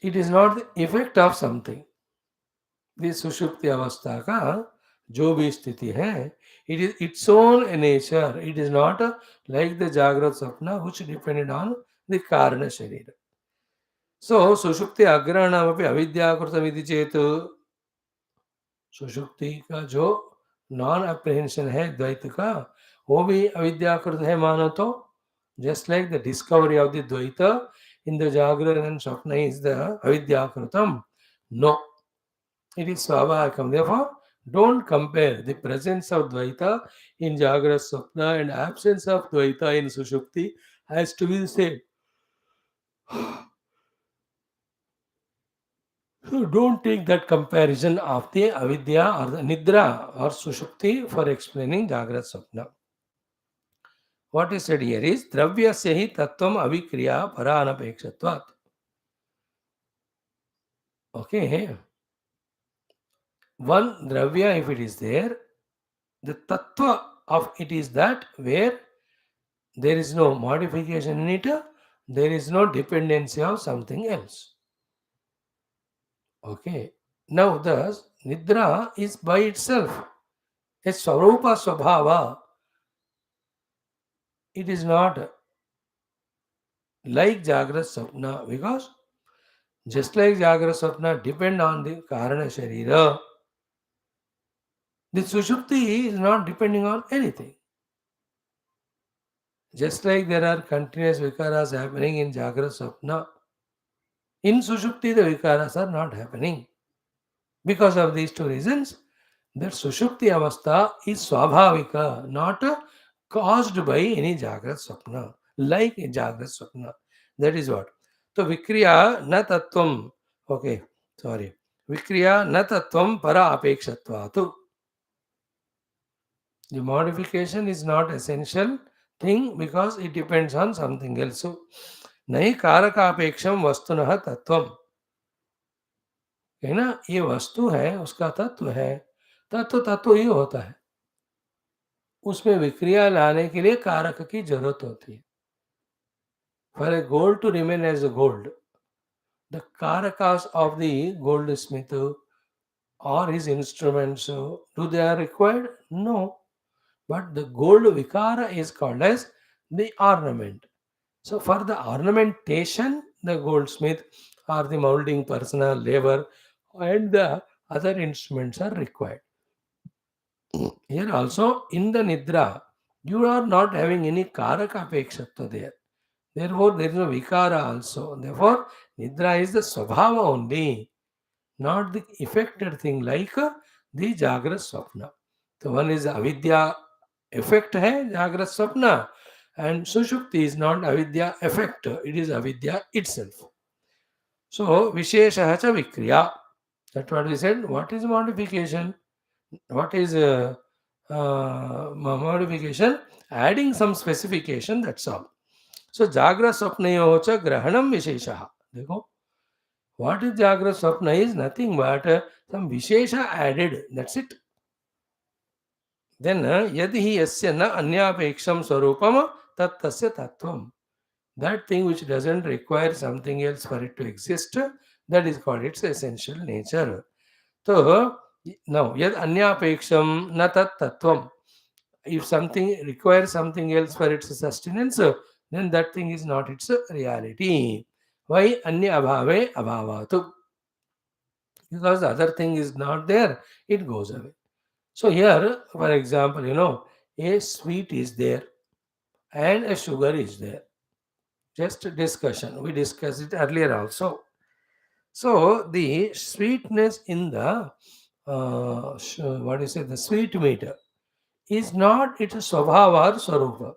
[SPEAKER 1] It is not the effect of something. This सुषुप्ति अवस्था का जो भी स्थिति है, it is its own nature. It is not like the जागृत स्वप्न which depended on the कारण शरीर. So सुषुप्ति अग्रहणमपि अविद्याकृतमिति चेत् सुषुप्ति का जो नॉन अप्रहेंशन है द्वैत का वो भी अविद्याकृत है मानो तो. Just like the discovery of the Dvaita in the Jagrana and Swapna is the Avidyakrutam. No, it is Swabhakam. Therefore, don't compare the presence of Dvaita in Jagrana Swapna and absence of Dvaita in Sushupti has to be the same. So don't take that comparison of the Avidya or the Nidra or Sushupti for explaining Jagrat Swapna. What is said here is Dravyasya hi tattvam avikriya paranapekshvatvat. Okay. One Dravya, if it is there, the tattva of it is that where there is no modification in it, there is no dependency of something else. Okay. Now, thus, Nidra is by itself a Swarupa Swabhava. It is not like Jagrat Sapna because just like Jagrat Sapna depend on the Karana Sharira, the Sushupti is not depending on anything. Just like there are continuous vikaras happening in Jagrat Sapna, in Sushupti the vikaras are not happening. Because of these two reasons, that Sushupti Avastha is Swabhavika, not caused by any Jagrat Sapna, like a Jagrat Sapna. That is what. So Vikriya na tattvam. Okay, sorry. Vikriya na tattvam para apekshatvatu. The modification is not essential thing because it depends on something else. So, नहीं कारकापेक्षम वस्तुनः तत्वम. है ना, ये वस्तु है उसका तत्व है. तत्व तत्व ही होता है. उसमें विक्रिया लाने के लिए कारक की जरूरत होती है. For a gold to remain as a gold, the carcass of the goldsmith or his instruments, do they are required? No. But the gold vikara is called as the ornament. So for the ornamentation, the goldsmith or the molding personal labor and the other instruments are required. Here also in the nidra, you are not having any karaka apekshatva there. Therefore, there is no vikara also. Therefore, nidra is the swabhava only, not the affected thing like the Jagrat Swapna. So one is avidya effect hai, Jagrat Swapna, and Sushupti is not avidya effect, it is avidya itself. So Visheshaha cha Vikriya. That's what we said. What is modification? What is modification? Adding some specification, that's all. So Jagra Swapnayo cha Grahanam Visheshaha. देखो, what is Jagra Swapna is nothing but some Vishesha added. That's it. Then yadi hi yasya na anyapeksham swarupam tat tasya tattvam. That thing which doesn't require something else for it to exist, that is called its essential nature. So now yad anyapeksham na tat tattvam. If something requires something else for its sustenance, then that thing is not its reality. Why? Anya abhave abhavatu. Because the other thing is not there, it goes away. So here, for example, a sweet is there and a sugar is there. Just a discussion. We discussed it earlier also. So the sweetness in the what is it? The sweet meter is not its swabhava or swarupa.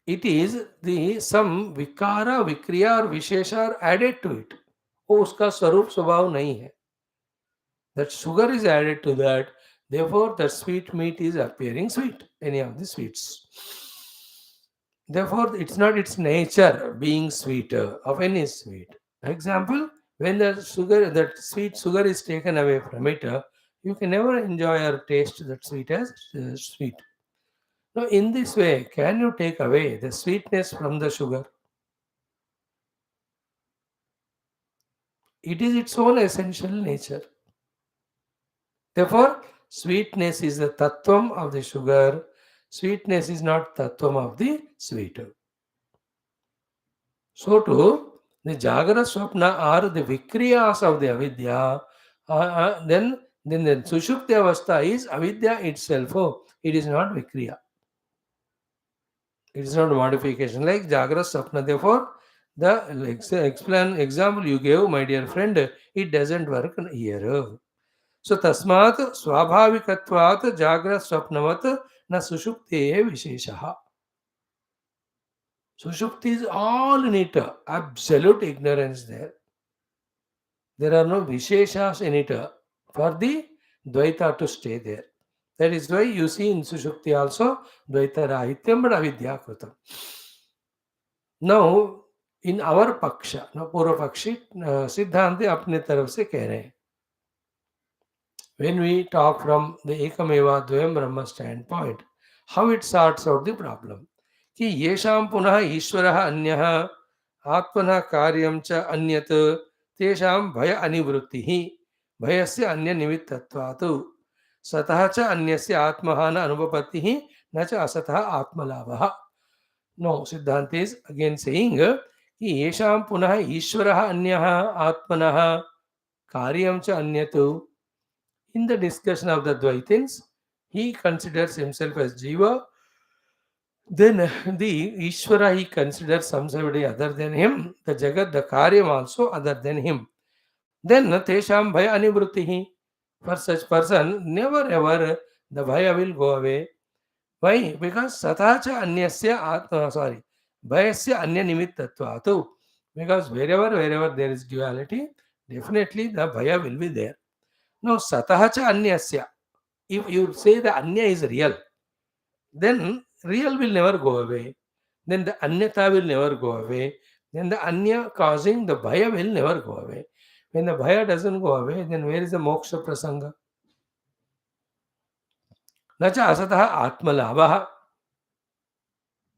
[SPEAKER 1] It is the some vikara, vikriya or vishesha are added to it. वो उसका स्वरूप स्वभाव नहीं है. That sugar is added to that. Therefore, the sweet meat is appearing sweet. Any of the sweets. Therefore, it's not its nature being sweeter of any sweet. Example, when the sugar, that sweet sugar is taken away from it, you can never enjoy or taste that sweet as sweet. Now, in this way, can you take away the sweetness from the sugar? It is its own essential nature. Therefore, sweetness is the tattvam of the sugar. Sweetness is not tattvam of the sweet. So too, the Jagara Swapna are the Vikriyas of the Avidya. Then the Sushupti Avastha is Avidya itself. Oh, it is not Vikriya. It is not modification like Jagra Swapna. Therefore, the example you gave, my dear friend, it doesn't work here. So tasmat swabhavikatvat Jagra Swapnavat na Sushupte Visheshaha. Sushupti is all in it, absolute ignorance there. There are no Visheshas in it for the Dvaita to stay there. That is why you see in Sushupti also Dvaita Rahityam but Avidya Krutam. Now, in our Paksha, Purva Pakshi, Siddhanti apne taraf se keh rahe hain. When we talk from the Ekameva Dvayam Brahma standpoint, how it sorts out the problem. कि येषां पुनः ईश्वरः अन्यः आत्मनः कार्यं च अन्यत् तेषां भय अनिवृत्तिः भयस्य अन्यनिमित्तत्वात् सतः च अन्यस्य आत्महान अनुपपत्तिः न च असतः आत्मलाभः. No, Siddhanta is again saying कि येषां पुनः ईश्वरः अन्यः आत्मनः कार्यं च अन्यत्. In the discussion of the Dvaitins, he considers himself as Jiva. Then the Ishvara he considers somebody other than him, the Jagat, the Karyam also other than him. Then Tesham Bhaya Anivrittihi. For such person, never ever the Bhaya will go away. Why? Because Satacha Anyasya Atma, Bhayasya Anya Nimittattvatu. Because wherever there is duality, definitely the Bhaya will be there. Now, Satacha Anyasya. If you say the Anya is real, then real will never go away. Then the Anyata will never go away. Then the Anya causing the Bhaya will never go away. When the Bhaya doesn't go away, then where is the Moksha Prasanga? Nacha Asataha Atmalabhaha.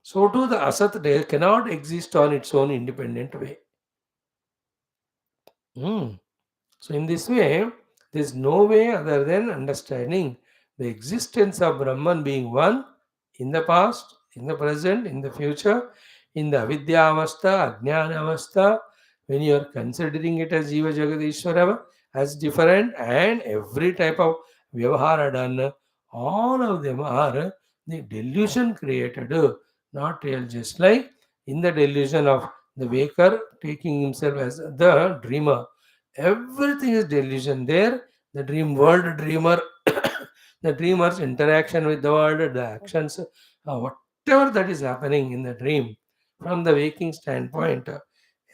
[SPEAKER 1] So too the Asat cannot exist on its own independent way. So in this way, there is no way other than understanding the existence of Brahman being one in the past, in the present, in the future, in the Avidya Avastha, Ajnana Avastha, when you are considering it as Jiva Jagadishwara, as different, and every type of Vyavahara done, all of them are the delusion created, not real. Just like in the delusion of The waker taking himself as the dreamer. Everything is delusion there. The dream world dreamer, the dreamer's interaction with the world, the actions, whatever that is happening in the dream, from the waking standpoint,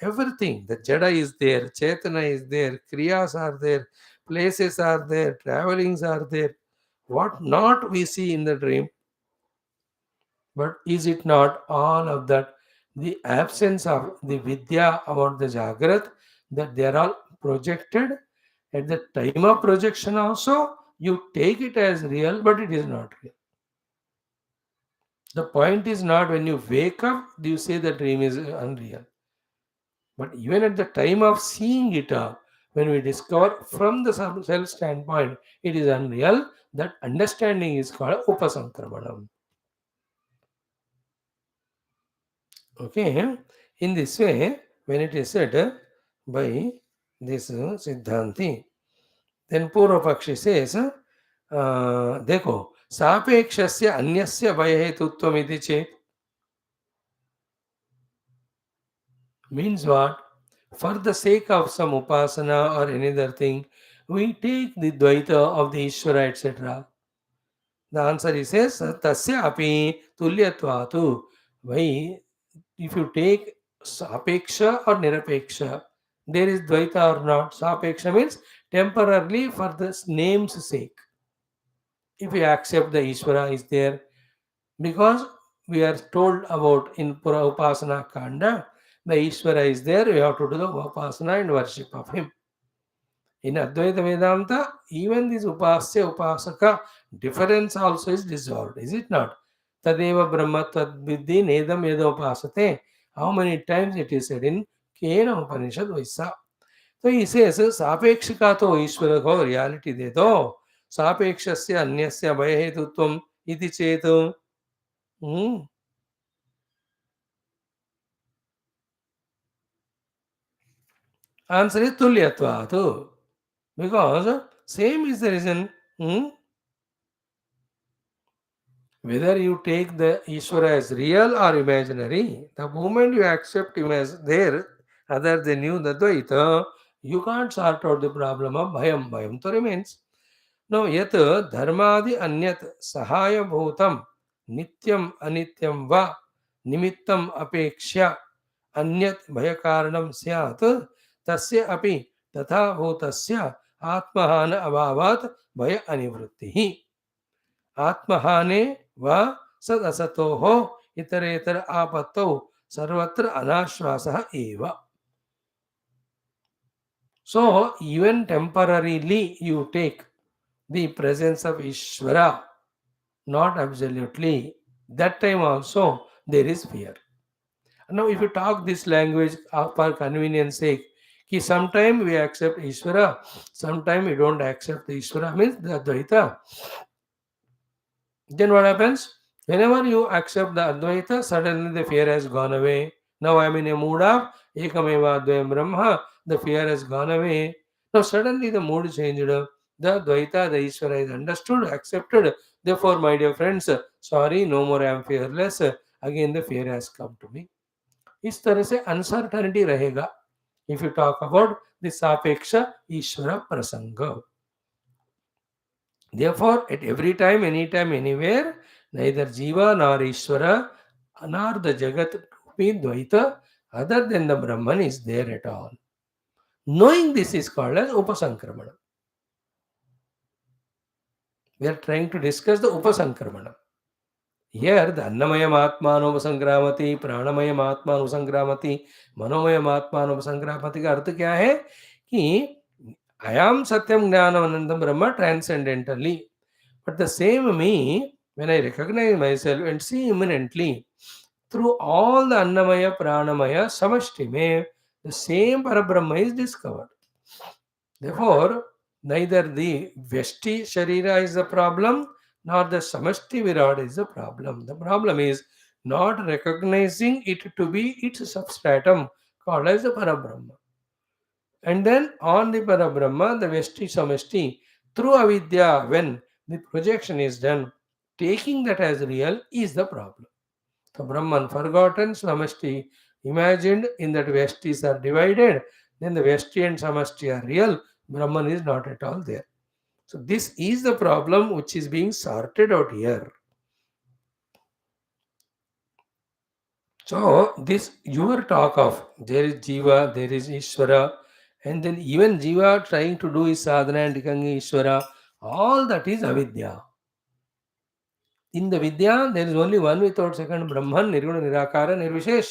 [SPEAKER 1] everything, the Jada is there, Chetana is there, Kriyas are there, places are there, travelings are there. What not we see in the dream, but is it not all of that? The absence of the Vidya about the Jagrat, that they are all projected at the time of projection also, you take it as real, but it is not real. The point is not when you wake up, do you say the dream is unreal. But even at the time of seeing it, when we discover from the self standpoint, it is unreal, that understanding is called Upasankramanam. Okay, in this way, when it is said by this Siddhanti, then Purva Pakshi says, देखो सापेक्षस्य अन्यस्य भयहेतुत्वमिति चेत् means what? For the sake of some upasana or any other thing, we take the Dvaita of the Ishvara, etc. The answer is yes, tasya api tulyatvatu. Why? If you take sapeksha or nirapeksha, there is Dvaita or not. Sapeksha means temporarily for the name's sake. If you accept the Ishvara is there, because we are told about in Pura Upasana Kanda, the Ishvara is there, we have to do the Upasana and worship of him. In Advaita Vedanta, even this Upasya Upasaka difference also is dissolved, is it not? Tadeva Brahma Tadvidhi Nedam Yeda Upasate. How many times it is said in Kena Upanishad Vaisa. So he says, Sapekshika to Ishvara ko reality de do. Sapekshasya Anyasya Bhayahetutvam iti chetu. Answer is Tulyatvatu. Because same is the reason. Whether you take the Ishvara as real or imaginary, the moment you accept him as there, other than you, the Dvaita, you can't sort out the problem of Bhayam. Bhayam to remains. Now, yat dharmadi anyat sahaya bhutam nityam anityam va nimittam apekshya anyat bhayakaranam syat tasya api tatha bhutasya atmahana abhavat bhaya anivrittihi. आत्महाने व सद असतो हो इतरेतर आपत्तौ सर्वत्र अनाश्वासः एव. So even temporarily you take the presence of Ishvara, not absolutely. That time also there is fear. Now if you talk this language for convenience sake, कि sometime we accept Ishvara, sometime we don't accept the Ishvara, means the Advaita. Then what happens? Whenever you accept the Advaita, suddenly the fear has gone away. Now I am in a mood of Ekameva Advayam Brahma, the fear has gone away. Now suddenly the mood changed. The Advaita, the Ishvara is understood, accepted. Therefore, my dear friends, sorry, no more I am fearless. Again the fear has come to me. इस तरह से uncertainty रहेगा if you talk about the सापेक्ष ईश्वर प्रसंग. Therefore, at every time, anytime, anywhere, neither Jiva nor Ishvara nor the Jagat Rupi Dvaita other than the Brahman is there at all. Knowing this is called as Upasankramana. We are trying to discuss the Upasankramana. Here, the Annamaya Atmanupasankramati, Pranamaya Atmanupasankramati, Manomaya Atmanupasankramati का अर्थ क्या है कि I am Satyam Jnanam Anandam Brahma transcendentally. But the same me, when I recognize myself and see immanently, through all the Annamaya, Pranamaya, Samashti me, the same Parabrahma is discovered. Therefore, neither the Vyashti Sharira is the problem, nor the Samashti Virat is the problem. The problem is not recognizing it to be its substratum, called as the Parabrahma. And then on the Parabrahma, the Vyashti Samashti, through avidya, when the projection is done, taking that as real is the problem. So Brahman forgotten, Samashti imagined in that Vestis are divided, then the Vesti and Samasti are real. Brahman is not at all there. So this is the problem which is being sorted out here. So this your talk of there is Jiva, there is Ishvara, and then even Jiva trying to do his sadhana and becoming Ishvara, all that is avidya. In the Vidya, there is only one without second, Brahman, Nirguna, Nirakara, Nirvishesh.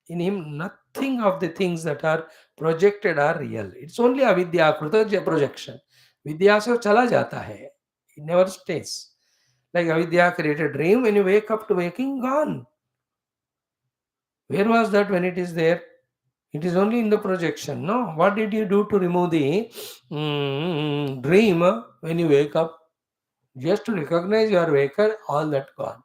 [SPEAKER 1] In him, nothing of the things that are projected are real. It's only avidya, krita projection. Vidya se chala jata hai. It never stays. Like avidya created dream, when you wake up to waking, gone. Where was that when it is there? It is only in the projection. No. What did you do to remove the dream when you wake up? Just to recognize your waker, all that gone.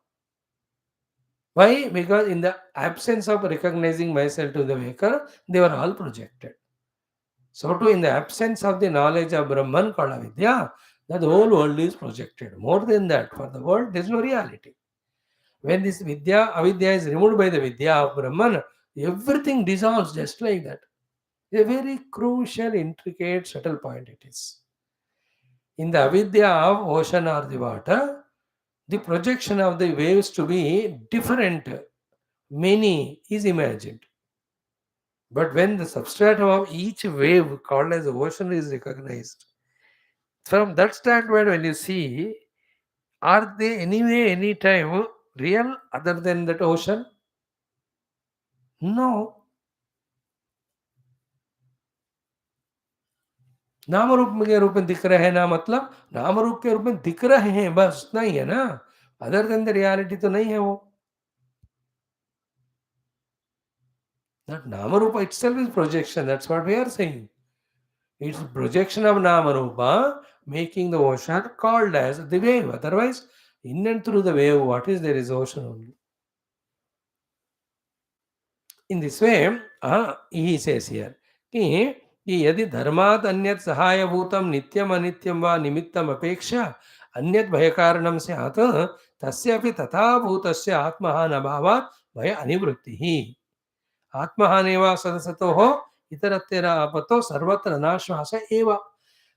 [SPEAKER 1] Why? Because in the absence of recognizing myself to the waker, they were all projected. So too, in the absence of the knowledge of Brahman called avidya, the whole world is projected. More than that, for the world, there is no reality. When this vidya, avidya is removed by the vidya of Brahman, everything dissolves just like that. A very crucial, intricate, subtle point it is. In the avidya of ocean or the water, the projection of the waves to be different, many is imagined. But when the substratum of each wave called as the ocean is recognized, from that standpoint, when you see, are they anyway, any time real other than that ocean? No. नाम रूप के रूप में दिख रहे हैं ना, मतलब नाम रूप के रूप में दिख रहे हैं, बस उतना ही है ना. अदर देन द रियलिटी तो नहीं है वो. That Namarupa itself is projection. That's what we are saying. It's projection of Namarupa making the ocean called as the wave. Otherwise, in and through the wave, what is there is ocean only. In this way, he says here, कि यदि धर्मात् अन्यत् सहायभूतं नित्यम अनित्यम वा निमित्तम अपेक्षा अन्यत् भयकारणं स्यात् तस्यापि तथा भूतस्य आत्महान अभावात् भय अनिवृत्तिः. आत्महाने वा सदसतो हो इतरत्र आपतो सर्वत्र अनाश्वास एव.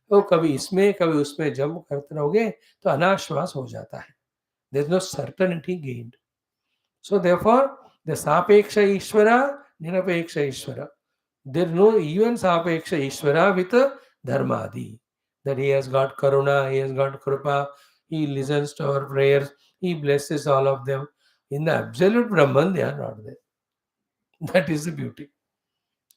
[SPEAKER 1] तो कभी इसमें कभी उसमें जब करते रहोगे तो अनाश्वास हो जाता है. There is no certainty gained. So therefore the सापेक्ष ईश्वरा निरपेक्ष ईश्वरा. देयर नो इवन सापेक्ष ईश्वरा विथ धर्मादि. That he has got karuna, he has got kripa, he listens to our prayers, he blesses all of them. In the absolute Brahman, they are not there. That is the beauty.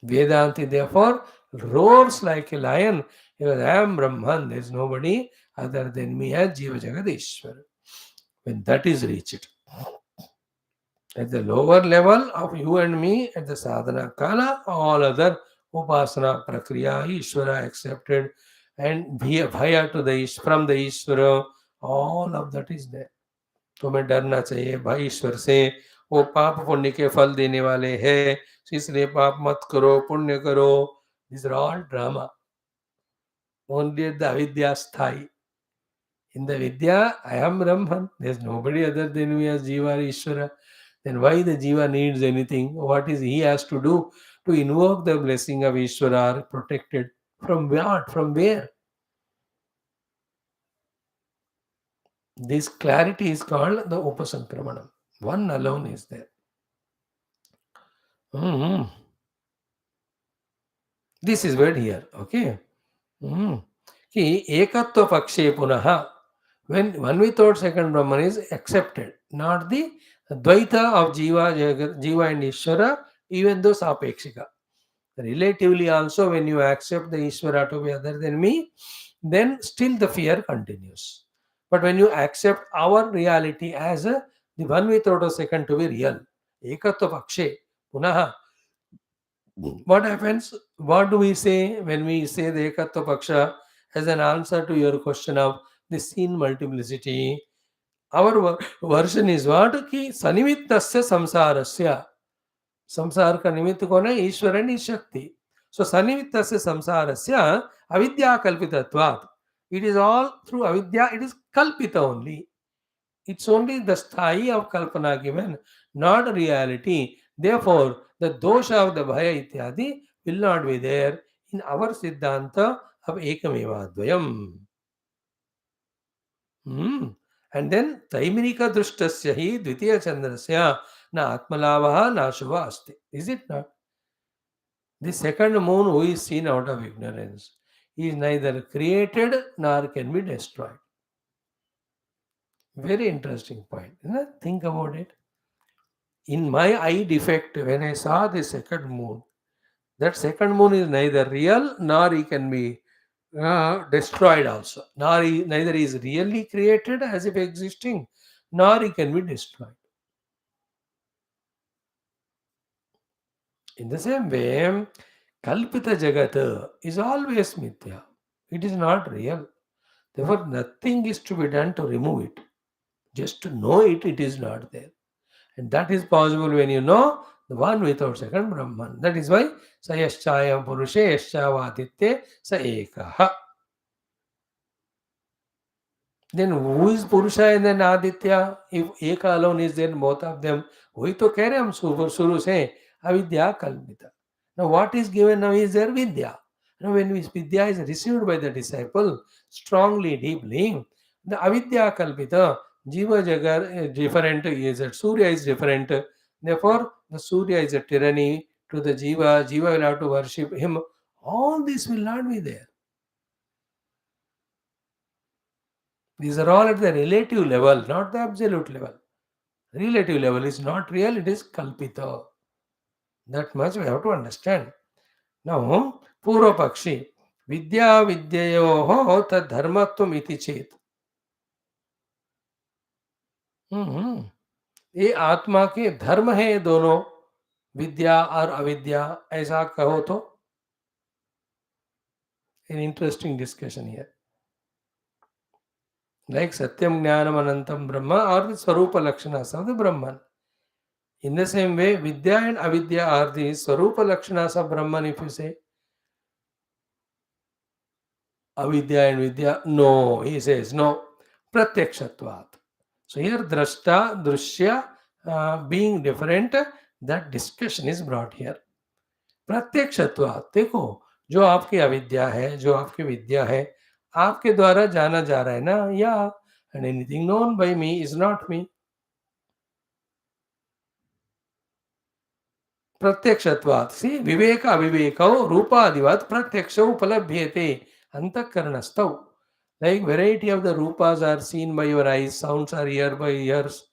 [SPEAKER 1] Vedanti therefore roars like a lion. He goes, I am Brahman, there is nobody other than me as Jiva Jagadishwara. When that is reached, at the lower level of you and me, at the sadhana kala, all other upasana prakriya, Ishvara accepted, and bhaya to the from the Ishvara, all of that is there. तुम्हें डरना चाहिए भाई ईश्वर से, वो पाप पुण्य के फल देने वाले हैं, इसलिए पाप मत करो, पुण्य करो. These are all drama. Only the avidya sthai. In the vidya, I am Brahman. There is nobody other than me as Jiva or Ishvara. Then why the Jiva needs anything? What is he has to do to invoke the blessing of Ishvara or protected? From what? From where? This clarity is called the Upasankramanam. One alone is there. This is word here. Okay. कि एकत्व पक्षे पुनः, when one without second Brahman is accepted, not the Dvaita of Jiva and Ishvara, even though Sapekshika. Relatively also, when you accept the Ishvara to be other than me, then still the fear continues. But when you accept our reality as the one without a second to be real, ekatva pakshe punaha, what happens? What do we say when we say the ekatva paksha as an answer to your question of the seen multiplicity? Our version is what? Ki sanimitasya samsarasya. संसार का निमित्त कौन है? ईश्वर and शक्ति. सो सनिमित्तस्य संसारस्य अविद्या कल्पितत्वात्. It is all through avidya. It is kalpita only. It's only the sthai of kalpana given, not reality. Therefore, the dosha of the bhaya ityadi will not be there in our siddhanta of ekameva dvayam. Hmm. And then Taimirika Drushtasya hi Dvitiya Chandrasya na Atmalavaha na Shubha Asti. Is it not? The second moon who is seen out of ignorance is neither created nor can be destroyed. Very interesting point. Think about it. In my eye defect, when I saw the second moon, that second moon is neither real nor he can be destroyed also. Neither is really created as if existing, nor he can be destroyed. In the same way, Kalpita Jagat is always mithya. It is not real. Therefore, nothing is to be done to remove it. Just to know it, it is not there. And that is possible when you know the one without second Brahman. That is why Sayaschayam Purushe Yaschavaditye Sa Ekaha. Then who is Purusha and then Aditya? If Eka alone is there, both of them, वही तो कह रहे हम शुरू से अविद्या कल्पिता. Now what is given now is there Vidya. Now when Vidya is received by the disciple strongly, deeply, the avidya kalpita, Jiva Jagar is different, is that Surya is different. Therefore, the Surya is a tyranny to the Jiva. Jiva will have to worship him. All this will not be there. These are all at the relative level, not the absolute level. Relative level is not real, it is kalpita. That much we have to understand. Now, Purva Pakshi, Vidya Vidyayoho tad dharmatvam iti chet. ये आत्मा के धर्म है ये दोनों, विद्या और अविद्या, ऐसा कहो तो. An interesting discussion here. Like Satyam Jnanam Anantam Brahma or the Swarupa Lakshanas of the Brahman. In the same way, Vidya and Avidya are the Swarupa Lakshanas of Brahman. If you say Avidya and Vidya, no, he says no. Pratyakshatvat. So here Drashta, Drushya being different, that discussion is brought here. प्रत्यक्षत्वात् देखो, जो आपकी अविद्या है, जो आपकी विद्या है, आपके द्वारा जाना जा रहा है ना, या and anything known by me is not me. प्रत्यक्षत्वात् सी विवेक अविवेकौ रूपादिवत् प्रत्यक्ष उपलभ्यते अंतःकरणस्थौ. Like variety of the rupas are seen by your eyes, sounds are heard by ears.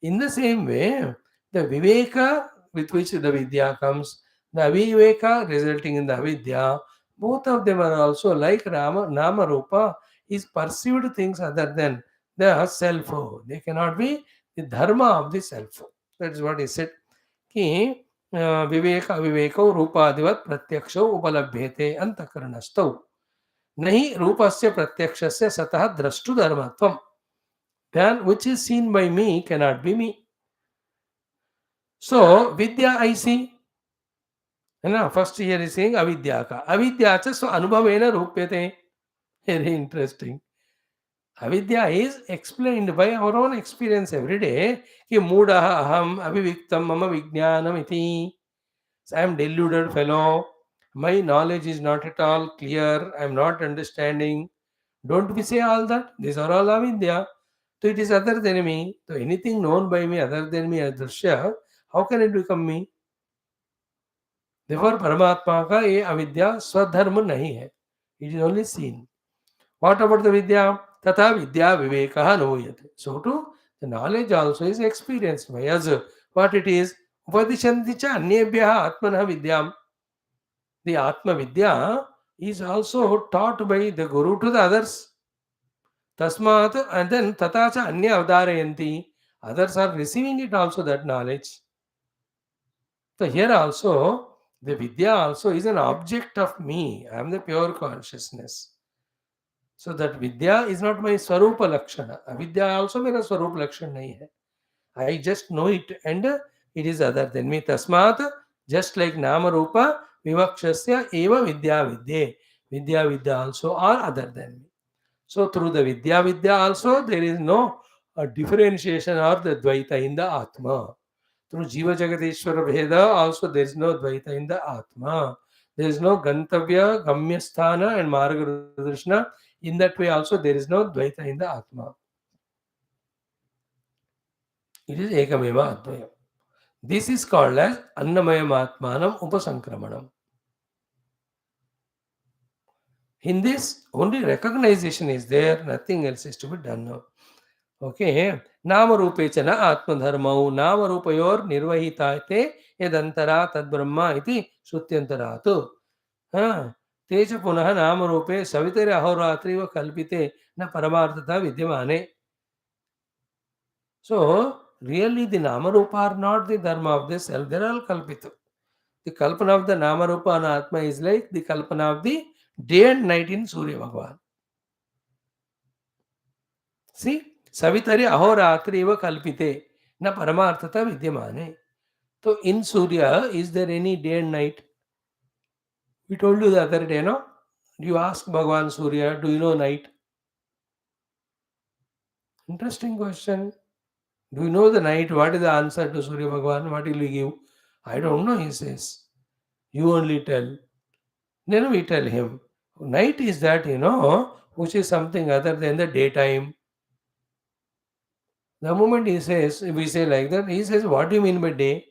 [SPEAKER 1] In the same way, the viveka with which the vidya comes, the aviveka resulting in the avidya, both of them are also like Nama Rupa is perceived things other than the self. They cannot be the dharma of the self. That is what he said. कि विवेक अविवेकौ रूपादिवत् प्रत्यक्षौ उपलभ्यते अंतःकरणस्थौ नहीं रूपस्य प्रत्यक्षस्य सतः drashtu धर्मत्वम्. Then which is seen by me cannot be me. So vidya I see. First here is saying avidya ka. Avidya cha so anubhavena rupyate. Very interesting. Avidya is explained by our own experience every day. Ki moodaha aham aviviktam mama vijnanam iti. So I am deluded fellow. My knowledge is not at all clear. I am not understanding. Don't we say all that? These are all avidya. So it is other than me. So anything known by me other than me as drishya, how can it become me? Therefore, परमात्मा का ये अविद्या स्वधर्म नहीं है. It is only seen. What about the vidya? तथा विद्या विवेकः अनुभूयते. So too, the knowledge also is experienced by us. What it is? उपदिशन्ति च अन्येभ्यः आत्मनः विद्याम्. The Atma Vidya is also taught by the Guru to the others. Tasmat and then tata cha anya avdarayanti. Others are receiving it also, that knowledge. So here also, the Vidya also is an object of me. I am the pure consciousness. So that Vidya is not my Swarupa Lakshana. Avidya also mera Swarupa Lakshana nahi hai. I just know it and it is other than me. Tasmat, just like Nama Rupa, Vivakshasya eva Vidya Vidya. Vidya Vidya also are other than me. So through the Vidya Vidya also there is no differentiation or the Dvaita in the Atma. Through Jiva Jagateshwara Bheda, also there is no Dvaita in the Atma. There is no Gantavya, Gamyasthana, and Margarudrishna. In that way, also there is no Dvaita in the Atma. It is Ekameva Advaya. This is called as Annamayam Atmanam Upasankramanam. In this, only recognition is there, nothing else is to be done now. Okay. Namarupechana Atmadharmau Namarupayor Nirvahitate Yadantara Tadbrahma iti Shutyantarato. तेज पुनः नाम रूपे सवितरे अहोरात्रिव कल्पिते न परमार्थता विद्यमाने. So really the nama rupa are not the dharma of the self, they are all kalpita. The kalpana of the nama rupa and atma is like the kalpana of the day and night in Surya Bhagavan. See, savitari ahoratri eva kalpite na paramarthata vidyamane. So in Surya, is there any day and night? We told you the other day, no? You ask Bhagavan Surya, do you know night? Interesting question. Do you know the night? What is the answer to Surya Bhagavan? What will he give? I don't know, he says. You only tell. Then we tell him. Night is that, which is something other than the daytime. The moment he says, we say like that, he says, what do you mean by day?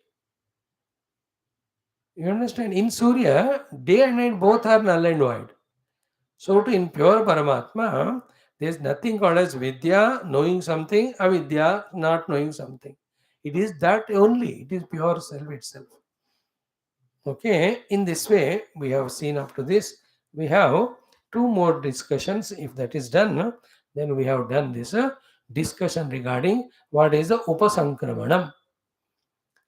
[SPEAKER 1] You understand? In Surya, day and night both are null and void. So to in pure Paramatma, there is nothing called as Vidya, knowing something, Avidya, not knowing something. It is that only. It is pure self itself. Okay, in this way, we have seen up to this. We have two more discussions. If that is done, then we have done this discussion regarding what is the Upasankramanam.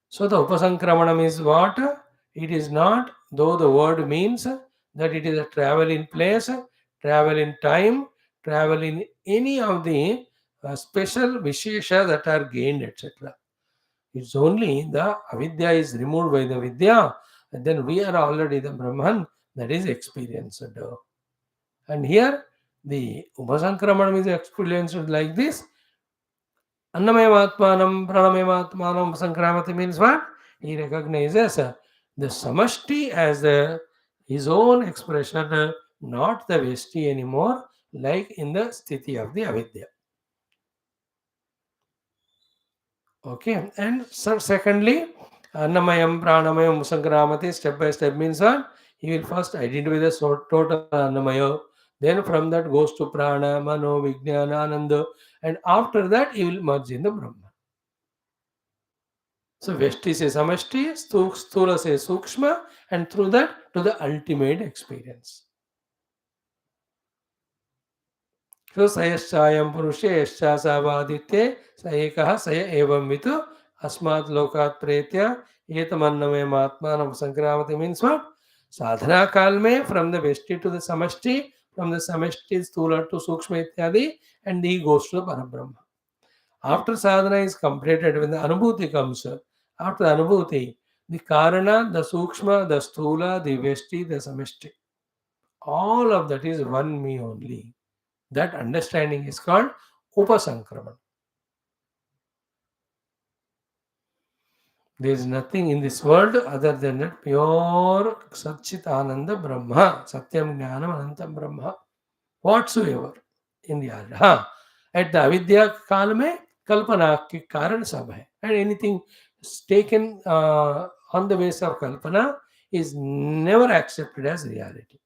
[SPEAKER 1] So the Upasankramanam is what? It is not, though the word means that it is a travel in place, travel in time, travel in any of the special Vishesha that are gained, etc. It's only the avidya is removed by the vidya, and then we are already the Brahman that is experienced. And here the Upasankramanam is experienced like this. Annamayam Pranamayamatmanam Sankramati means what? He recognizes the samashti as his own expression, not the vesti anymore, like in the sthiti of the avidya. Okay, and so secondly, Annamayam, Pranamayam, Sankramati, step by step means what? He will first identify the total Annamaya, then from that goes to Prana, Mano, Vijnana, Ananda, and after that he will merge in the Brahman. So Veshti says Samashti, Sthula says Sukshma, and through that to the ultimate experience. So Sayaschayam Purushe Yascha Savaditye Sayekaha Saya Evam Vitu Asmat Lokat Pretya Yetamanname Matmanam Sankramati means what? Sadhana Kalme from the Veshti to the Samashti, from the Samashti Sthula to Sukshma Ityadi, and he goes to the Parabrahma. After sadhana is completed, when the Anubhuti comes, after the Anubhuti, the Karana, the Sukshma, the Sthula, the Veshti, the Samashti, all of that is one me only. That understanding is called Upasankraman. There is nothing in this world other than that pure Satchit Ananda Brahma, Satyam Jnanam Anantam Brahma, whatsoever in the other. At the Avidya काल में कल्पना के कारण सब है, and anything taken on the base of kalpana is never accepted as reality.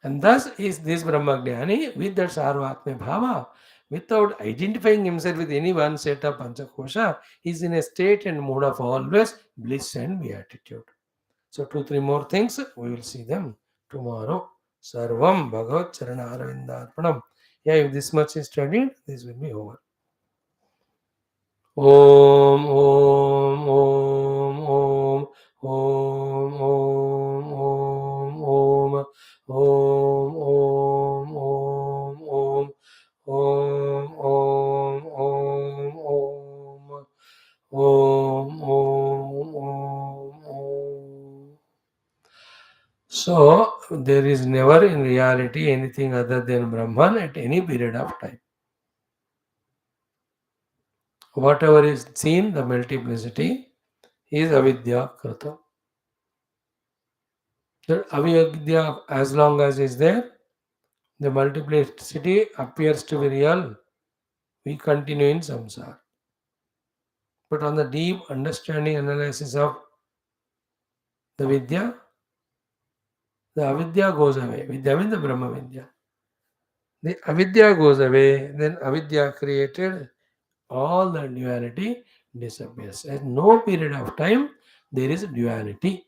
[SPEAKER 1] And thus is this Brahmagyani with that Sarvatma Bhava, without identifying himself with any one set of Panchakosha, is in a state and mood of always bliss and beatitude. So 2-3 more things, we will see them tomorrow. Sarvam Bhagavat Charana Aravindarpanam. Yeah, if this much is studied, this will be over. Om Om Om Om Om Om Om Om Om Om Om Om Om Om Om Om Om. So there is never in reality anything other than Brahman at any period of time. Whatever is seen, the multiplicity, is avidya krata. The avidya, as long as is there, the multiplicity appears to be real. We continue in samsara. But on the deep understanding analysis of the vidya, the avidya goes away. Vidya means the Brahma Vidya. The avidya goes away, then avidya created, all the duality disappears. At no period of time there is duality.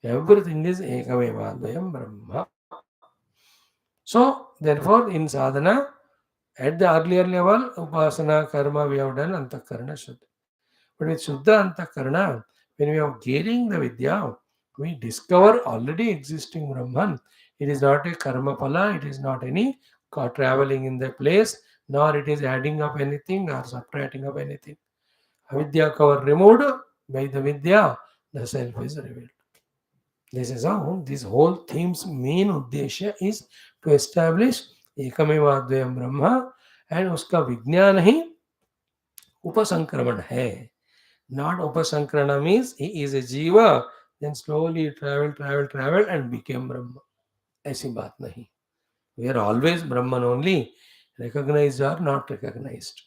[SPEAKER 1] Everything is Ekamevadvayam Brahma. So, therefore, in sadhana, at the earlier level, upasana, karma, we have done antakarana shuddha. But with shuddha antakarana, when we are gaining the vidya, we discover already existing Brahman. It is not a karma phala, it is not any traveling in the place, nor it is adding up anything or subtracting up anything. Avidya cover removed by the vidya, the self is revealed. This is how this whole theme's main uddesha is to establish एकमेव अद्वयम ब्रह्म and उसका विज्ञान ही उपसंक्रमण है. Not upasangramana means he is a jiva, then slowly travel and became Brahma. ऐसी बात नहीं. We are always Brahman only, recognized or not recognized.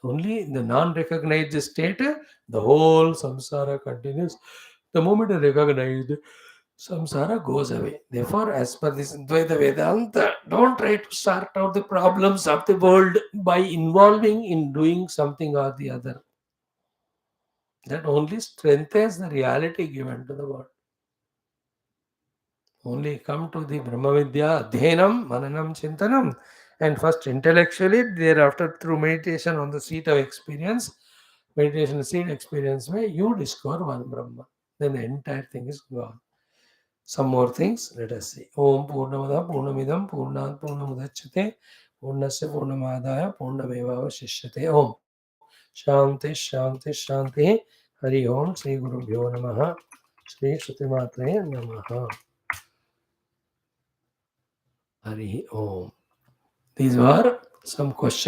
[SPEAKER 1] Only in the non-recognized state, the whole samsara continues. The moment I recognized, samsara goes away. Therefore, as per this Dvaita Vedanta, don't try to sort out the problems of the world by involving in doing something or the other. That only strengthens the reality given to the world. Only come to the Brahma Vidya, Dhyanam, Mananam, Chintanam, and first intellectually, thereafter through meditation on the seat of experience, meditation seat experience, where you discover one Brahma. Then the entire thing is gone. Some more things, let us see. Om Purnamada Purnamidam Purnat Purnamudachyate Purnasya Purnamadaya Purnameva Shishyate. Om Shanti. Hari Om Sri Guru Bhyo Namaha. Sri Shruti Matre Namaha. Hari Om. These were some questions.